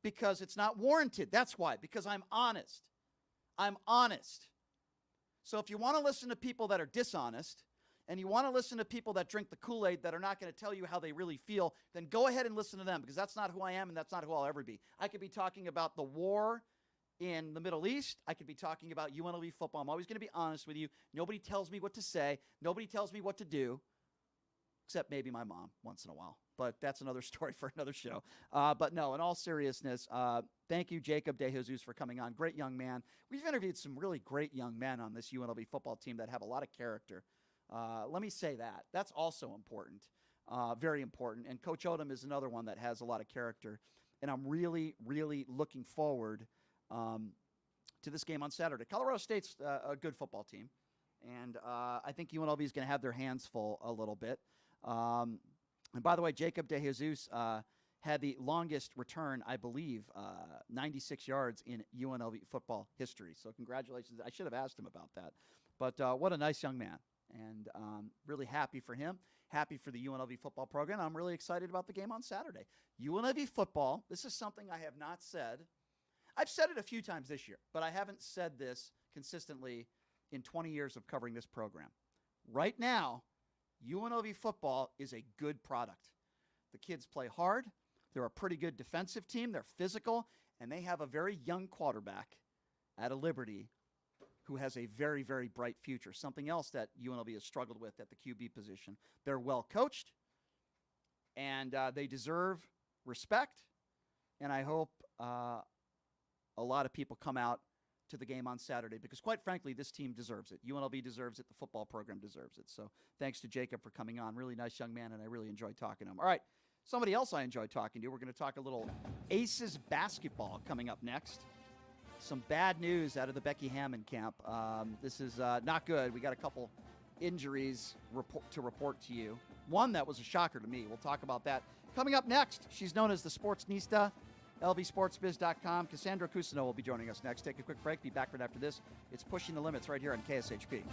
Because it's not warranted. That's why. Because I'm honest. I'm honest. So if you want to listen to people that are dishonest, and you want to listen to people that drink the Kool-Aid that are not going to tell you how they really feel, then go ahead and listen to them, because that's not who I am and that's not who I'll ever be. I could be talking about the war in the Middle East. I could be talking about UNLV football. I'm always going to be honest with you. Nobody tells me what to say. Nobody tells me what to do, except maybe my mom once in a while. But that's another story for another show. But no, in all seriousness, thank you, Jacob De Jesus, for coming on. Great young man. We've interviewed some really great young men on this UNLV football team that have a lot of character. Let me say that. That's also important, very important. And Coach Odom is another one that has a lot of character. And I'm really, really looking forward to this game on Saturday. Colorado State's a good football team. And I think UNLV is going to have their hands full a little bit. And by the way, Jacob De Jesus had the longest return, I believe, 96 yards in UNLV football history. So congratulations. I should have asked him about that. But what a nice young man. And really happy for him, happy for the UNLV football program. I'm really excited about the game on Saturday. UNLV football, this is something I have not said. I've said it a few times this year, but I haven't said this consistently in 20 years of covering this program. Right now, UNLV football is a good product. The kids play hard. They're a pretty good defensive team. They're physical, and they have a very young quarterback at Liberty who has a very, very bright future, something else that UNLV has struggled with at the QB position. They're well coached, and they deserve respect, and I hope a lot of people come out to the game on Saturday because, quite frankly, this team deserves it. UNLV deserves it. The football program deserves it. So thanks to Jacob for coming on. Really nice young man, and I really enjoyed talking to him. All right, somebody else I enjoyed talking to. We're going to talk a little Aces basketball coming up next. Some bad news out of the Becky Hammond camp. This is not good. We got a couple injuries to report to you. One that was a shocker to me. We'll talk about that. Coming up next, she's known as the Sports Nista, lvsportsbiz.com. Cassandra Cousineau will be joining us next. Take a quick break. Be back right after this. It's Pushing the Limits right here on KSHP.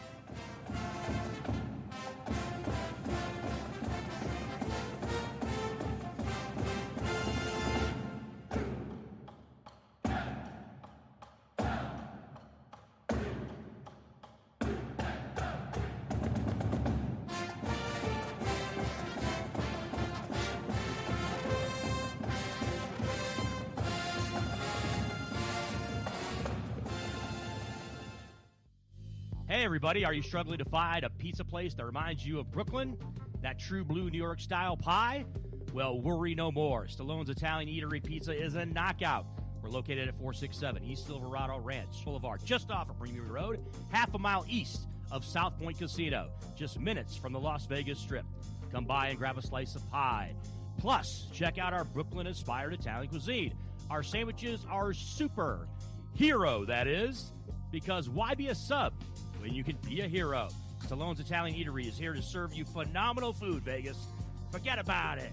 Hey everybody, are you struggling to find a pizza place that reminds you of Brooklyn? That true blue New York style pie? Well, worry no more. Stallone's Italian Eatery Pizza is a knockout. We're located at 467 East Silverado Ranch Boulevard, just off of Premier Road, half a mile east of South Point Casino, just minutes from the Las Vegas Strip. Come by and grab a slice of pie. Plus, check out our Brooklyn-inspired Italian cuisine. Our sandwiches are super. Hero, that is. Because why be a sub when you can be a hero? Stallone's Italian Eatery is here to serve you phenomenal food, Vegas. Forget about it.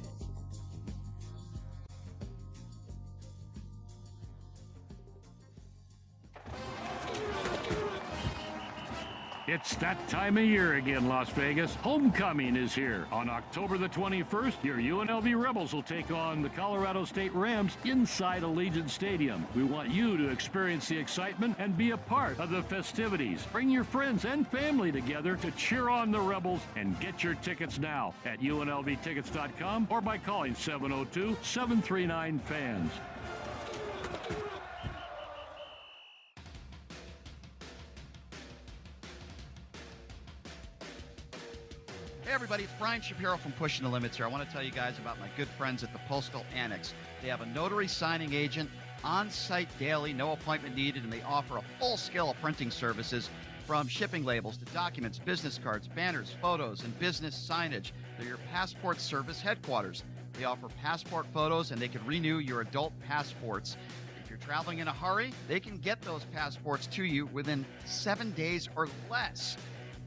It's that time of year again, Las Vegas. Homecoming is here. On October the 21st, your UNLV Rebels will take on the Colorado State Rams inside Allegiant Stadium. We want you to experience the excitement and be a part of the festivities. Bring your friends and family together to cheer on the Rebels and get your tickets now at UNLVtickets.com or by calling 702-739-FANS. Hey everybody, it's Brian Shapiro from Pushing the Limits here. I want to tell you guys about my good friends at the Postal Annex. They have a notary signing agent on-site daily, no appointment needed, and they offer a full scale of printing services from shipping labels to documents, business cards, banners, photos, and business signage. They're your passport service headquarters. They offer passport photos, and they can renew your adult passports. If you're traveling in a hurry, they can get those passports to you within 7 days or less.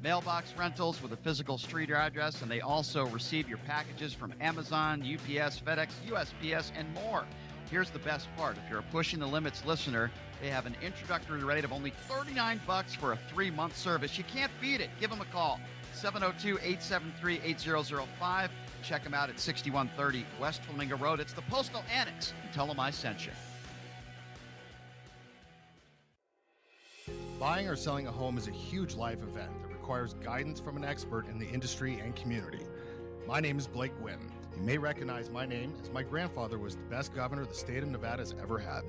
Mailbox rentals with a physical street address, and they also receive your packages from Amazon, UPS, FedEx, USPS, and more. Here's the best part. If you're a Pushing the Limits listener, they have an introductory rate of only $39 for a 3-month service. You can't beat it. Give them a call, 702-873-8005. Check them out at 6130 West Flamingo Road. It's the Postal Annex. Tell them I sent you. Buying or selling a home is a huge life event that requires guidance from an expert in the industry and community. My name is Blake Wynn. You may recognize my name as my grandfather was the best governor the state of Nevada has ever had.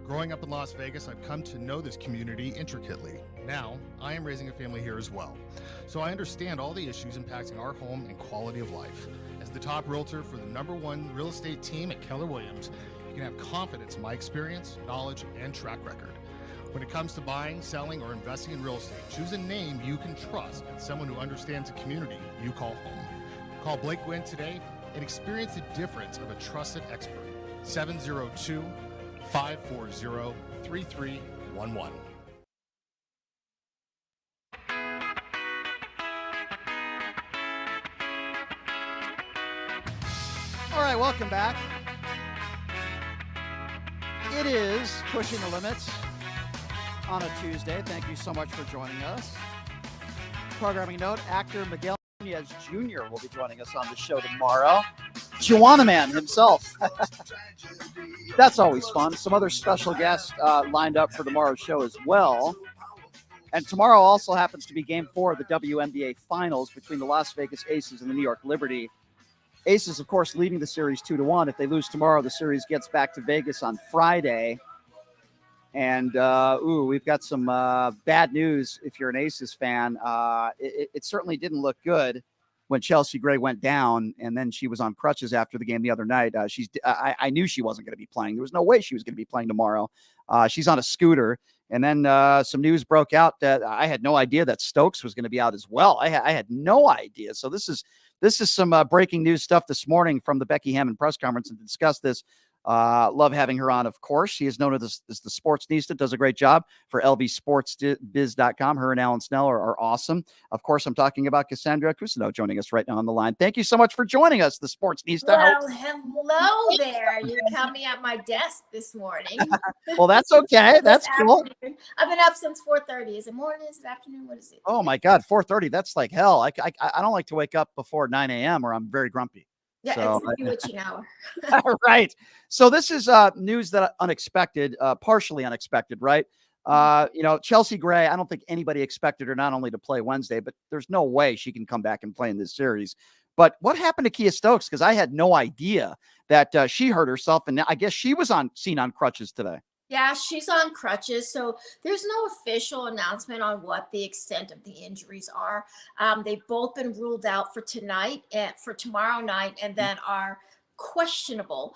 Growing up in Las Vegas, I've come to know this community intricately. Now, I am raising a family here as well, so I understand all the issues impacting our home and quality of life. As the top realtor for the #1 real estate team at Keller Williams, you can have confidence in my experience, knowledge, and track record. When it comes to buying, selling, or investing in real estate, choose a name you can trust and someone who understands the community you call home. Call Blake Wynn today and experience the difference of a trusted expert. 702-540-3311. All right, welcome back. It is Pushing the Limits on a Tuesday. Thank you so much for joining us. Programming note, actor Miguel Nunez Jr. will be joining us on the show tomorrow. Juana Man himself. That's always fun. Some other special guests lined up for tomorrow's show as well. And tomorrow also happens to be Game 4 of the WNBA Finals between the Las Vegas Aces and the New York Liberty. Aces, of course, leading the series 2-1. If they lose tomorrow, the series gets back to Vegas on Friday. And, we've got some bad news if you're an Aces fan. It certainly didn't look good when Chelsea Gray went down, and then she was on crutches after the game the other night. I knew she wasn't going to be playing. There was no way she was going to be playing tomorrow. She's on a scooter. And then some news broke out that I had no idea that Stokes was going to be out as well. I had no idea. So this is some breaking news stuff this morning from the Becky Hammond press conference. And to discuss this, love having her on, of course. She is known as the Sports Nista, does a great job for lvsportsbiz.com. Her and Alan Snell are awesome. Of course, I'm talking about Cassandra Cousineau joining us right now on the line. Thank you so much for joining us, the Sports Nista. Well, hello there. You caught me at my desk this morning. Well, that's okay. That's cool. I've been up since 4:30. Is it morning? Is it afternoon? What is it? Oh, my God, 4:30. That's like hell. I don't like to wake up before 9 a.m. or I'm very grumpy. Yeah, so, it's a witching hour. Right. So this is news that unexpected, partially unexpected, right? Chelsea Gray, I don't think anybody expected her not only to play Wednesday, but there's no way she can come back and play in this series. But what happened to Kia Stokes? Because I had no idea that she hurt herself, and I guess she was seen on crutches today. Yeah, she's on crutches, so there's no official announcement on what the extent of the injuries are. They've both been ruled out for tonight and for tomorrow night, and then are questionable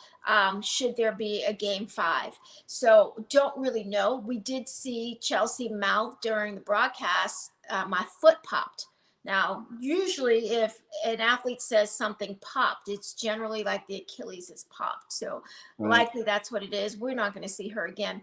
should there be a game 5. So don't really know. We did see Chelsea mouth during the broadcast, my foot popped. Now, usually if an athlete says something popped, it's generally like the Achilles is popped. So likely that's what it is. We're not going to see her again.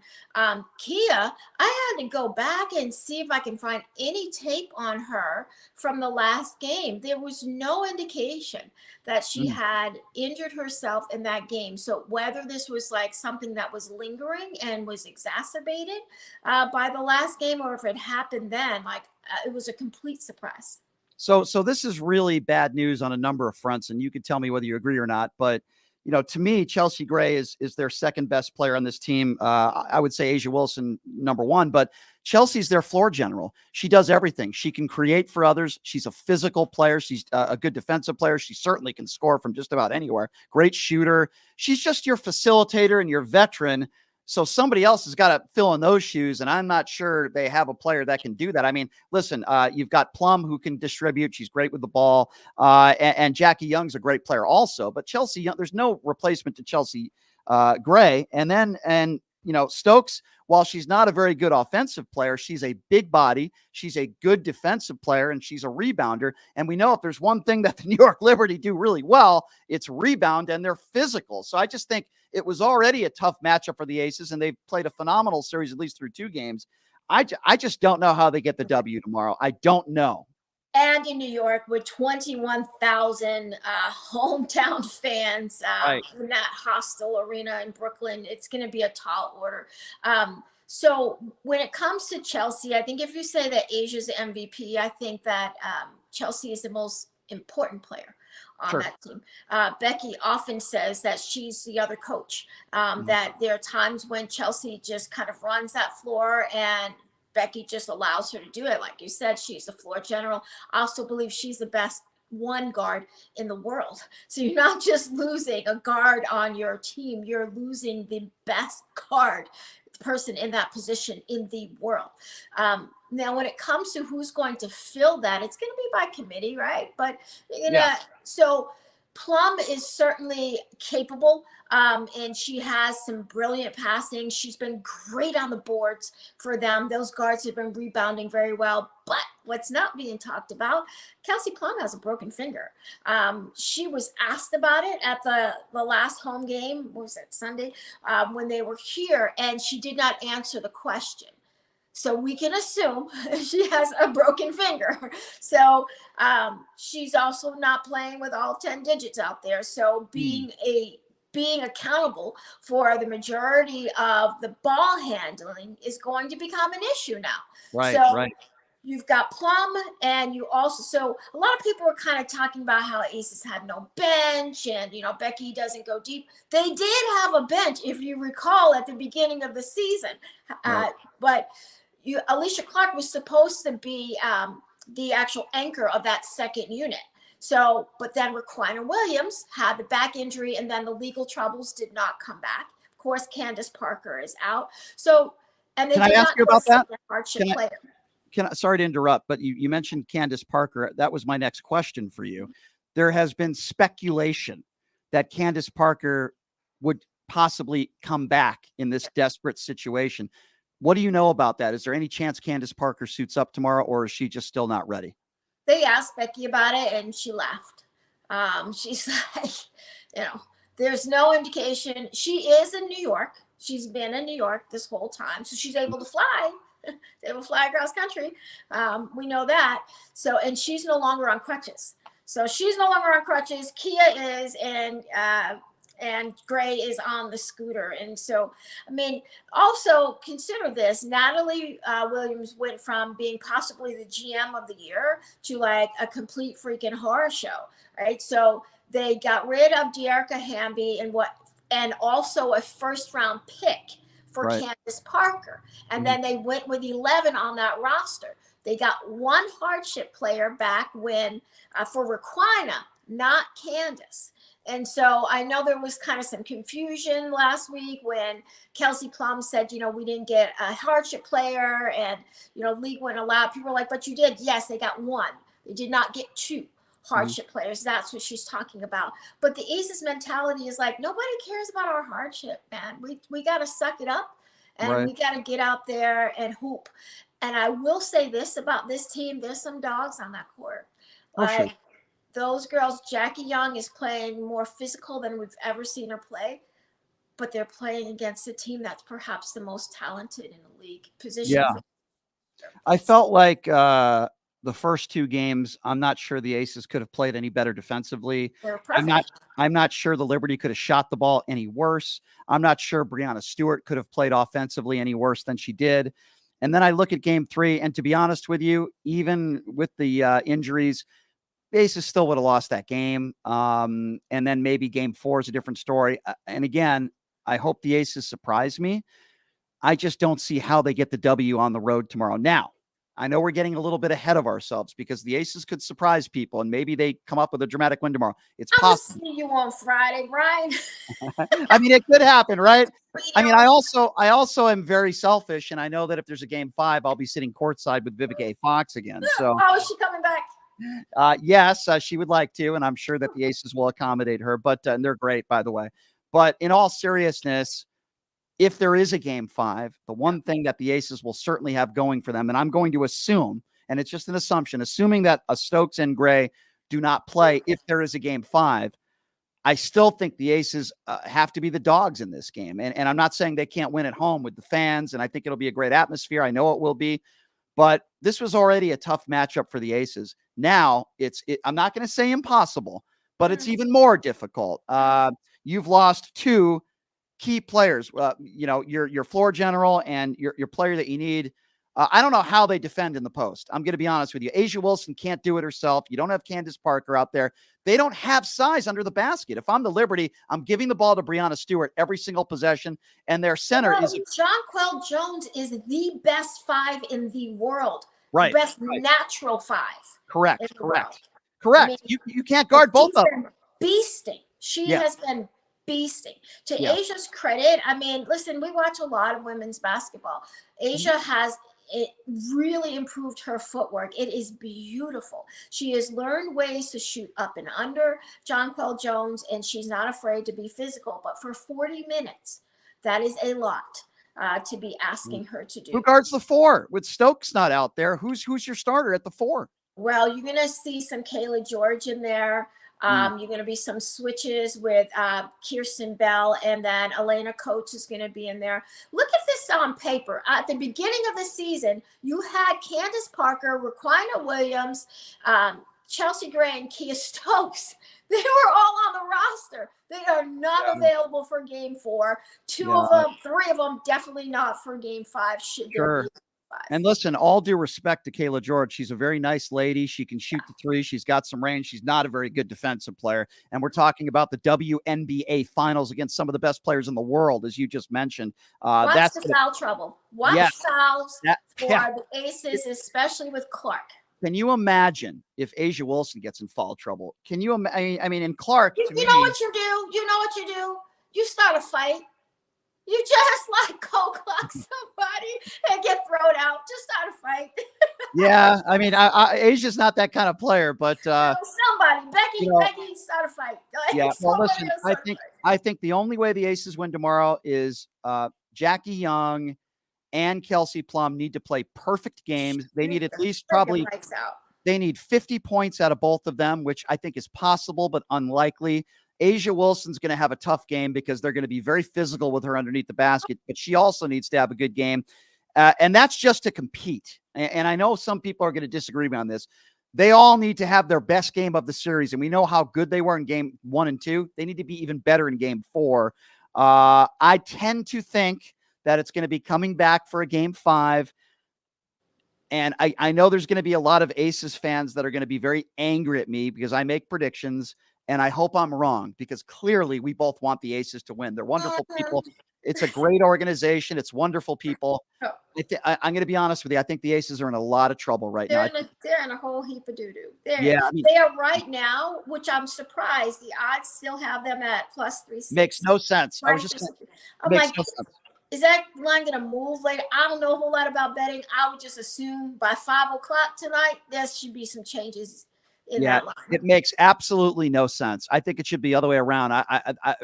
Kia, I had to go back and see if I can find any tape on her from the last game. There was no indication that she had injured herself in that game. So whether this was like something that was lingering and was exacerbated by the last game, or if it happened then, like it was a complete surprise. So this is really bad news on a number of fronts, and you could tell me whether you agree or not. But, you know, to me, Chelsea Gray is their second best player on this team. I would say Asia Wilson, number 1, but Chelsea's their floor general. She does everything. She can create for others. She's a physical player. She's a good defensive player. She certainly can score from just about anywhere. Great shooter. She's just your facilitator and your veteran. So somebody else has got to fill in those shoes, and I'm not sure they have a player that can do that. I mean, listen, you've got Plum who can distribute. She's great with the ball, and Jackie Young's a great player also. But Chelsea Young, there's no replacement to Chelsea Gray. And you know, Stokes, while she's not a very good offensive player, she's a big body. She's a good defensive player, and she's a rebounder. And we know if there's one thing that the New York Liberty do really well, it's rebound, and they're physical. So I just think it was already a tough matchup for the Aces, and they've played a phenomenal series, at least through 2 games. I just don't know how they get the W tomorrow. I don't know. And in New York with 21,000 hometown fans in that hostile arena in Brooklyn, it's going to be a tall order. So when it comes to Chelsea, I think if you say that Asia's MVP, I think that Chelsea is the most important player on that team. Becky often says that she's the other coach, that there are times when Chelsea just kind of runs that floor and Becky just allows her to do it. Like you said, she's the floor general. I also believe she's the best 1 guard in the world. So you're not just losing a guard on your team, you're losing the best guard person in that position in the world. Now, when it comes to who's going to fill that, it's going to be by committee, right? But so Plum is certainly capable, and she has some brilliant passing. She's been great on the boards for them. Those guards have been rebounding very well. But what's not being talked about, Kelsey Plum has a broken finger. She was asked about it at the last home game, what was that, Sunday, when they were here, and she did not answer the question. So we can assume she has a broken finger. So she's also not playing with all 10 digits out there. So being accountable for the majority of the ball handling is going to become an issue now. Right. You've got Plum, and you also, so a lot of people were kind of talking about how Aces had no bench and, you know, Becky doesn't go deep. They did have a bench, if you recall, at the beginning of the season. But Alicia Clark was supposed to be the actual anchor of that second unit. So, but then Raquina Williams had the back injury, and then the legal troubles did not come back. Of course, Candace Parker is out. So, and they Can I ask you about that? Sorry to interrupt, but you mentioned Candace Parker. That was my next question for you. There has been speculation that Candace Parker would possibly come back in this desperate situation. What do you know about that? Is there any chance Candace Parker suits up tomorrow, or is she just still not ready? They asked Becky about it, and she laughed. She's like, you know, there's no indication. She is in New York. She's been in New York this whole time, so she's able to fly. They will fly across country. We know that. So, and she's no longer on crutches. So she's no longer on crutches. Kia is, and Gray is on the scooter. And so, I mean, also consider this. Natalie Williams went from being possibly the GM of the year to like a complete freaking horror show, right? So they got rid of Dearica Hamby and also a first-round pick for Candace Parker. And then they went with 11 on that roster. They got 1 hardship player back when for Raquina, not Candace. And so I know there was kind of some confusion last week when Kelsey Plum said, you know, we didn't get a hardship player and, you know, league wouldn't allow. People were like, but you did. Yes, they got 1. They did not get 2. hardship players. That's what she's talking about. But the Aces mentality is like, nobody cares about our hardship, man. We got to suck it up, and we got to get out there and hoop. And I will say this about this team: there's some dogs on that court. Sure. Those girls, Jackie Young is playing more physical than we've ever seen her play, but they're playing against a team that's perhaps the most talented in the league. I felt like the first two games, I'm not sure the Aces could have played any better defensively. I'm not sure the Liberty could have shot the ball any worse. I'm not sure Breanna Stewart could have played offensively any worse than she did. And then I look at game 3, and to be honest with you, even with the injuries, the Aces still would have lost that game. And then maybe game 4 is a different story. And again, I hope the Aces surprise me. I just don't see how they get the W on the road tomorrow. Now, I know we're getting a little bit ahead of ourselves because the Aces could surprise people, and maybe they come up with a dramatic win tomorrow. It's possible. I'll see you on Friday, Brian. I mean, it could happen, right? I mean, I also am very selfish, and I know that if there's a game 5, I'll be sitting courtside with Vivica A. Fox again. So, how is she coming back? Yes, she would like to, and I'm sure that the Aces will accommodate her. But and they're great, by the way. But in all seriousness, if there is a game 5, the one thing that the Aces will certainly have going for them, and I'm going to assume, and it's just an assumption, assuming that Stokes and Gray do not play if there is a game 5, I still think the Aces have to be the dogs in this game. And I'm not saying they can't win at home with the fans, and I think it'll be a great atmosphere. I know it will be. But this was already a tough matchup for the Aces. Now, I'm not going to say impossible, but it's even more difficult. You've lost 2 key players, your floor general and your player that you need. I don't know how they defend in the post. I'm going to be honest with you. A'ja Wilson can't do it herself. You don't have Candace Parker out there. They don't have size under the basket. If I'm the Liberty, I'm giving the ball to Breanna Stewart every single possession, and their center is Jonquel Jones is the best 5 in the world. Right. Best natural 5. Correct. I mean, you can't guard both of them. Beasting. She has been beasting. To A'ja's credit, I mean, listen, we watch a lot of women's basketball. A'ja has really improved her footwork. It is beautiful. She has learned ways to shoot up and under Jonquel Jones, and she's not afraid to be physical. But for 40 minutes, that is a lot to be asking her to do. Who guards the 4? With Stokes not out there, who's your starter at the 4? Well, you're going to see some Kayla George in there. You're going to be some switches with Kirsten Bell, and then Elena Coates is going to be in there. Look at this on paper. At the beginning of the season, you had Candace Parker, Raquina Williams, Chelsea Gray, and Kia Stokes. They were all on the roster. They are not available for game 4. 2 of them, 3 of them, definitely not for game 5. Sure. And listen, all due respect to Kayla George, she's a very nice lady. She can shoot the 3. She's got some range. She's not a very good defensive player. And we're talking about the WNBA finals against some of the best players in the world, as you just mentioned. Watch the foul trouble. Watch fouls for the Aces, especially with Clark. Can you imagine if A'ja Wilson gets in foul trouble? Can you imagine? I mean, in Clark. You know what you do? You start a fight. You just go clock somebody and get thrown out. Just start a fight. Yeah, I mean, Asia's not that kind of player, but somebody, Becky, start a fight. Well, listen, I think the only way the Aces win tomorrow is Jackie Young and Kelsey Plum need to play perfect games. They need at least they need 50 points out of both of them, which I think is possible but unlikely. A'ja Wilson's going to have a tough game because they're going to be very physical with her underneath the basket, but she also needs to have a good game. And that's just to compete. And I know some people are going to disagree on this. They all need to have their best game of the series. And we know how good they were in game 1 and 2. They need to be even better in game 4. I tend to think that it's going to be coming back for a game 5. And I know there's going to be a lot of Aces fans that are going to be very angry at me because I make predictions. And I hope I'm wrong because clearly we both want the Aces to win. They're wonderful people. It's a great organization. It's wonderful people. I'm going to be honest with you. I think the Aces are in a lot of trouble right now. They're in a whole heap of doo-doo. They are right now, which I'm surprised. The odds still have them at +360. Makes no sense. I was just no sense. Is that line going to move later? I don't know a whole lot about betting. I would just assume by 5 o'clock tonight, there should be some changes. in that line. It makes absolutely no sense. I think it should be the other way around.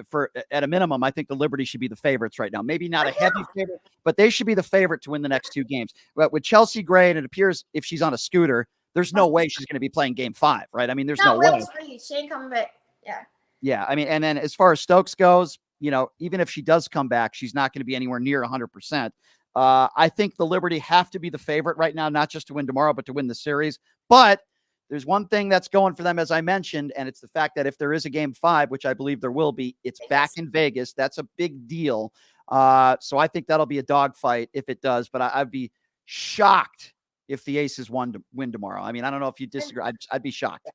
For at a minimum, I think the Liberty should be the favorites right now. Maybe not a heavy favorite, but they should be the favorite to win the next 2 games. But with Chelsea Gray, and it appears if she's on a scooter, there's no way she's going to be playing game 5, right? I mean, there's no way. She ain't coming back. Yeah. Yeah. I mean, and then as far as Stokes goes, even if she does come back, she's not going to be anywhere near 100%. I think the Liberty have to be the favorite right now, not just to win tomorrow, but to win the series. But there's one thing that's going for them, as I mentioned, and it's the fact that if there is a game 5, which I believe there will be, it's back in Vegas. That's a big deal. So I think that'll be a dogfight if it does, but I'd be shocked if the Aces win tomorrow. I mean, I don't know if you disagree. I'd be shocked.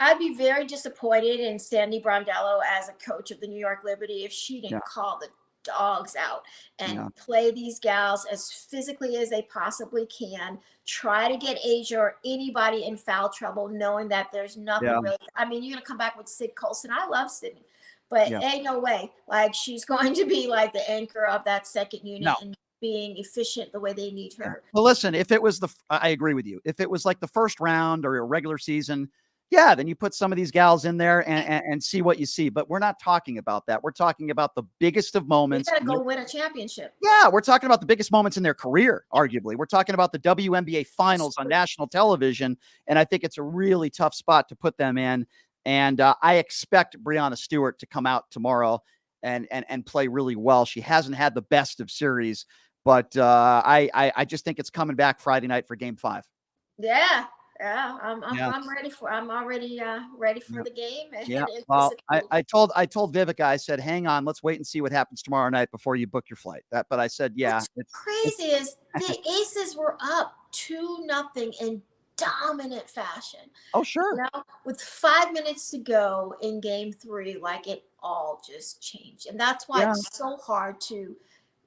I'd be very disappointed in Sandy Brondello as a coach of the New York Liberty if she didn't call the dogs out and play these gals as physically as they possibly can. Try to get Asia or anybody in foul trouble, knowing that there's nothing really. I mean, you're going to come back with Sid Colson. I love Sydney, but ain't no way. Like, she's going to be like the anchor of that second unit and being efficient the way they need her. Well, listen, if it was I agree with you. If it was like the first round or a regular season, then you put some of these gals in there and see what you see. But we're not talking about that. We're talking about the biggest of moments. You got to go win a championship. Yeah, we're talking about the biggest moments in their career, arguably. We're talking about the WNBA finals on national television, and I think it's a really tough spot to put them in. And I expect Breanna Stewart to come out tomorrow and play really well. She hasn't had the best of series, but I just think it's coming back Friday night for game 5. Yeah. Yeah, I'm ready for. I'm already ready for the game. Yeah. Well, I told Vivica, I said, hang on, let's wait and see what happens tomorrow night before you book your flight. But I said, What's crazy is the Aces were up 2-0 in dominant fashion. Oh, sure. With 5 minutes to go in game 3, like, it all just changed, and that's why it's so hard to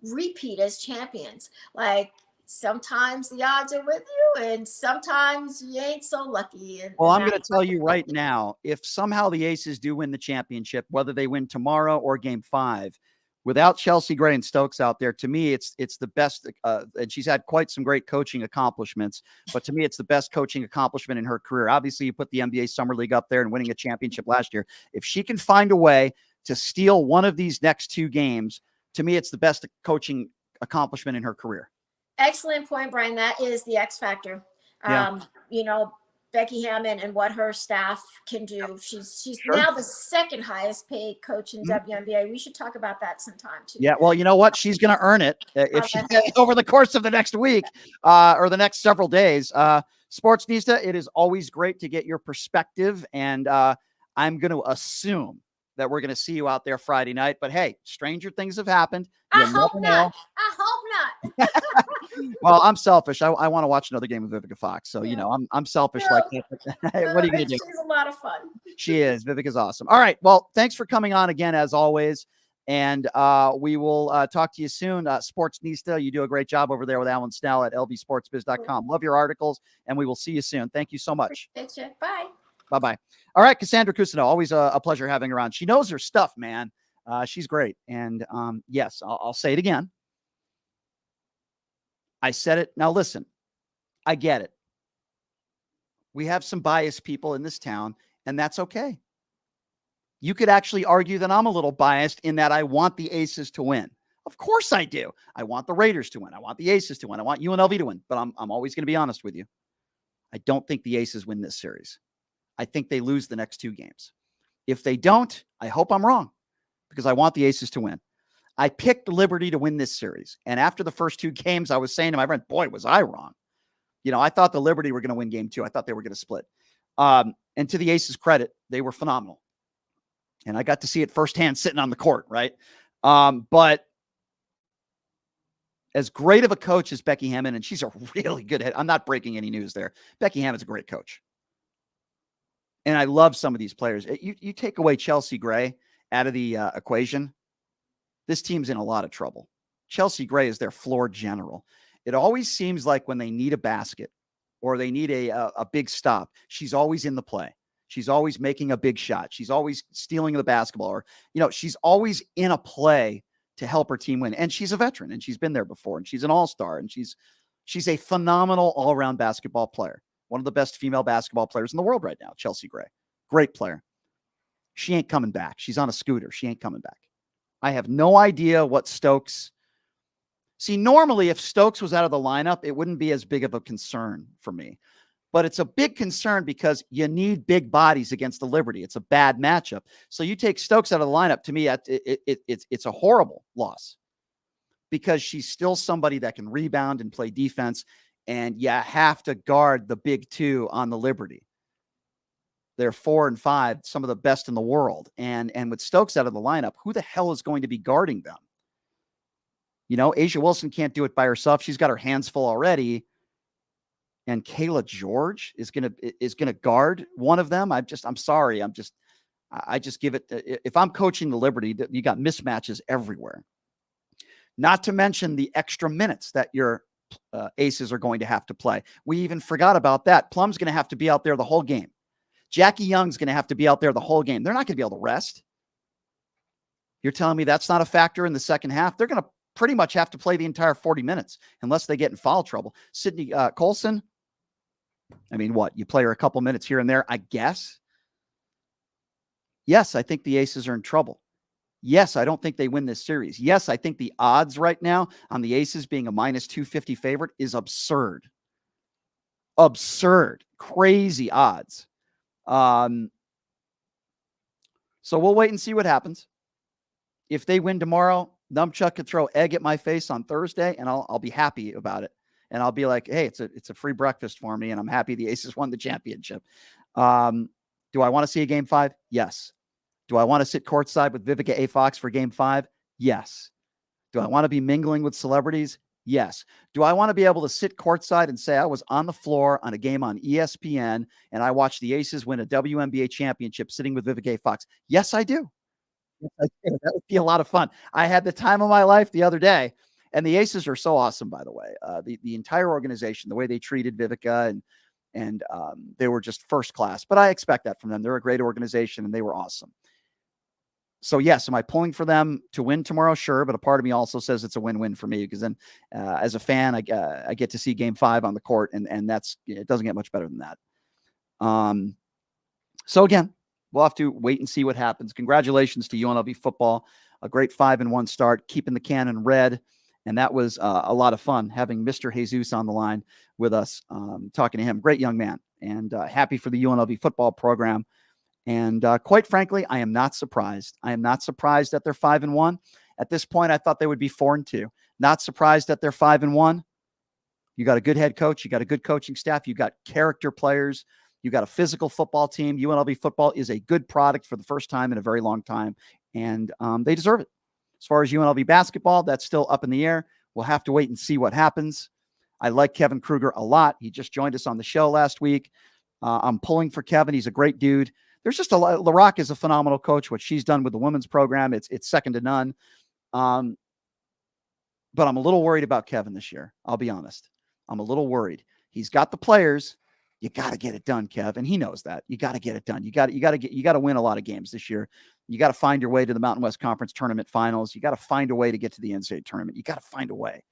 repeat as champions. Like, sometimes the odds are with you and sometimes you ain't so lucky. Well, I'm going to tell you right now, if somehow the Aces do win the championship, whether they win tomorrow or game 5, without Chelsea Gray and Stokes out there, to me, it's the best. And she's had quite some great coaching accomplishments, but to me, it's the best coaching accomplishment in her career. Obviously, you put the NBA Summer League up there and winning a championship last year. If she can find a way to steal one of these next 2 games, to me, it's the best coaching accomplishment in her career. Excellent point, Brian. That is the X factor. Becky Hammond and what her staff can do. She's now the second highest paid coach in WNBA. We should talk about that sometime too. Yeah, well, you know what? She's going to earn it if she over the course of the next week or the next several days. Sports Nista, it is always great to get your perspective, and I'm going to assume that we're going to see you out there Friday night. But hey, stranger things have happened. I hope not. Well, I'm selfish. I want to watch another game of Vivica Fox. So, I'm selfish like that. What are you going to do? She's a lot of fun. She is. Vivica's awesome. All right. Well, thanks for coming on again, as always. And we will talk to you soon. Sports Nista, you do a great job over there with Alan Snell at lvsportsbiz.com. Love your articles, and we will see you soon. Thank you so much. Thanks, Jeff. Bye. Bye-bye. All right, Cassandra Cousineau, always a pleasure having her on. She knows her stuff, man. She's great. And yes, I'll say it again. I said it. Now listen, I get it. We have some biased people in this town, and that's okay. You could actually argue that I'm a little biased in that I want the Aces to win. Of course I do. I want the Raiders to win. I want the Aces to win. I want UNLV to win. But I'm always going to be honest with you. I don't think the Aces win this series. I think they lose the next 2 games. If they don't, I hope I'm wrong because I want the Aces to win. I picked Liberty to win this series. And after the first 2 games, I was saying to my friend, boy, was I wrong. I thought the Liberty were going to win game 2. I thought they were going to split. And to the Aces' credit, they were phenomenal. And I got to see it firsthand sitting on the court, right? But as great of a coach as Becky Hammond, and she's a really good head. I'm not breaking any news there. Becky Hammond's a great coach. And I love some of these players. You take away Chelsea Gray out of the equation, this team's in a lot of trouble. Chelsea Gray is their floor general. It always seems like when they need a basket or they need a big stop, she's always in the play. She's always making a big shot. She's always stealing the basketball, or, she's always in a play to help her team win. And she's a veteran, and she's been there before, and she's an all-star, and she's a phenomenal all-around basketball player. one of the best female basketball players in the world right now, Chelsea Gray. Great player. She ain't coming back. She's on a scooter. She ain't coming back. I have no idea what Stokes. See, normally if Stokes was out of the lineup, it wouldn't be as big of a concern for me. But it's a big concern because you need big bodies against the Liberty. It's a bad matchup. So you take Stokes out of the lineup, to me, it's a horrible loss because she's still somebody that can rebound and play defense, and you have to guard the big two on the Liberty. They're 4 and 5, some of the best in the world. And with Stokes out of the lineup, who the hell is going to be guarding them? You know, Asia Wilson can't do it by herself. She's got her hands full already. And Kayla George is gonna guard one of them. I'm sorry. I just give it. If I'm coaching the Liberty, you got mismatches everywhere. Not to mention the extra minutes that your aces are going to have to play. We even forgot about that. Plum's going to have to be out there the whole game. Jackie Young's going to have to be out there the whole game. They're not going to be able to rest. You're telling me that's not a factor in the second half? They're going to pretty much have to play the entire 40 minutes unless they get in foul trouble. Sydney Colson, I mean, what? You play her a couple minutes here and there, I guess. Yes, I think the Aces are in trouble. Yes, I don't think they win this series. Yes, I think the odds right now on the Aces being a minus 250 favorite is absurd. Absurd. Crazy odds. So we'll wait and see what happens. If they win tomorrow, Numbchuck could throw egg at my face on Thursday, and I'll be happy about it. And I'll be like, hey, it's a free breakfast for me, and I'm happy the Aces won the championship. Do I want to see a Game 5? Yes. Do I want to sit courtside with Vivica A. Fox for Game 5? Yes. Do I want to be mingling with celebrities? Yes. Do I want to be able to sit courtside and say I was on the floor on a game on ESPN and I watched the Aces win a WNBA championship sitting with Vivica A. Fox? Yes, I do. Yes, I do. That would be a lot of fun. I had the time of my life the other day. And the Aces are so awesome, by the way. The entire organization, the way they treated Vivica, and they were just first class. But I expect that from them. They're a great organization, and they were awesome. So, yes, am I pulling for them to win tomorrow? Sure, but a part of me also says it's a win-win for me because then as a fan, I get to see Game 5 on the court, and it doesn't get much better than that. So, again, we'll have to wait and see what happens. Congratulations to UNLV football. A great 5-1 start, keeping the cannon red. And that was a lot of fun having Mr. Jesus on the line with us, talking to him. Great young man, and happy for the UNLV football program. And quite frankly, I am not surprised. I am not surprised that they're 5-1. At this point, I thought they would be 4-2. Not surprised that they're 5-1. You got a good head coach. You got a good coaching staff. You got character players. You got a physical football team. UNLV football is a good product for the first time in a very long time, and they deserve it. As far as UNLV basketball, that's still up in the air. We'll have to wait and see what happens. I like Kevin Kruger a lot. He just joined us on the show last week. I'm pulling for Kevin. He's a great dude. There's just LaRock is a phenomenal coach. What she's done with the women's program, it's second to none. But I'm a little worried about Kevin this year. I'll be honest. I'm a little worried. He's got the players. You got to get it done, Kev, and he knows that. You got to get it done. You got to win a lot of games this year. You got to find your way to the Mountain West Conference tournament finals. You got to find a way to get to the NCAA tournament. You got to find a way.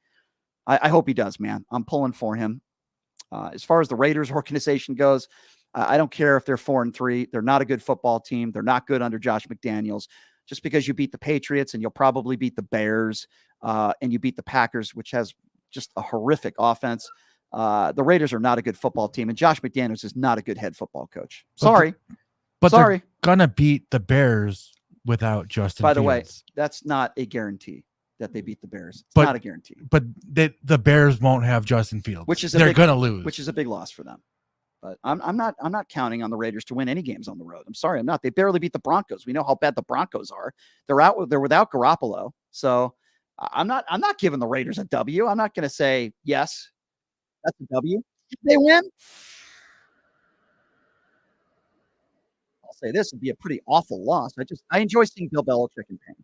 I hope he does, man. I'm pulling for him. As far as the Raiders organization goes, I don't care if they're 4-3. They're not a good football team. They're not good under Josh McDaniels. Just because you beat the Patriots and you'll probably beat the Bears and you beat the Packers, which has just a horrific offense. The Raiders are not a good football team, and Josh McDaniels is not a good head football coach. Sorry. But Sorry. They're going to beat the Bears without Justin By the Fields. way, that's not a guarantee that they beat the Bears. It's not a guarantee. But the Bears won't have Justin Fields. They're going to lose. Which is a big loss for them. But I'm not counting on the Raiders to win any games on the road. I'm sorry, I'm not. They barely beat the Broncos. We know how bad the Broncos are. They're without Garoppolo. So I'm not giving the Raiders a W. I'm not going to say yes. That's a W. If they win, I'll say this would be a pretty awful loss. I enjoy seeing Bill Belichick in pain.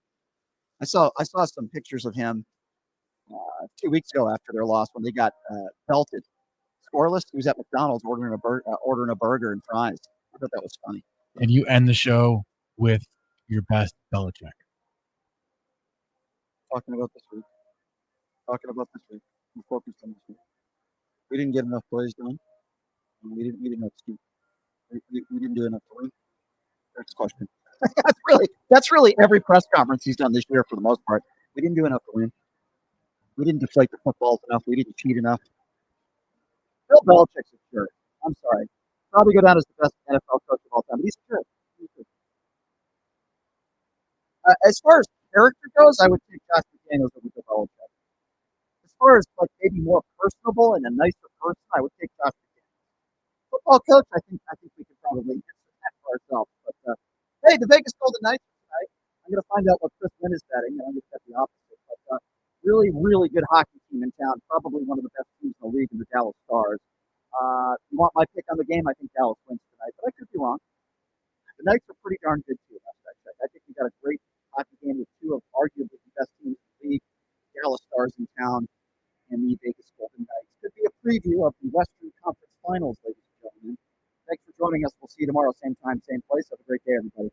I saw some pictures of him 2 weeks ago after their loss when they got belted, scoreless. He was at McDonald's ordering a burger and fries. I thought that was funny. And you end the show with your best Belichick. Talking about this week. We're focused on this week. We didn't get enough plays done. We didn't know Steve. We didn't do enough to win. Next question. That's really every press conference he's done this year for the most part. We didn't do enough to win. We didn't deflate the footballs enough. We didn't cheat enough. Bill Belichick's a jerk. I'm sorry. Probably go down as the best NFL coach of all time, but he's a jerk. As far as character goes, I would take Josh McDaniels over Bill Belichick. As far as like maybe more personable and a nicer person, I would take Josh McDaniels. Football coach, I think we could probably answer that for ourselves. But hey, the Vegas Golden Knights tonight. I'm going to find out what Chris Lynn is betting, and I'm going to bet the opposite. But really, really good hockey team in town. Probably one of the best teams in the league in the Dallas Stars. If you want my pick on the game, I think Dallas wins tonight, but I could be wrong. The Knights are pretty darn good too. I think we got a great hockey game with two of arguably the best teams in the league, Dallas Stars in town, and the Vegas Golden Knights. Could be a preview of the Western Conference Finals, ladies and gentlemen. Thanks for joining us. We'll see you tomorrow, same time, same place. Have a great day, everybody.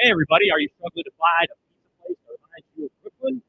Hey, everybody, are you struggling to find a pizza place that reminds you of Brooklyn?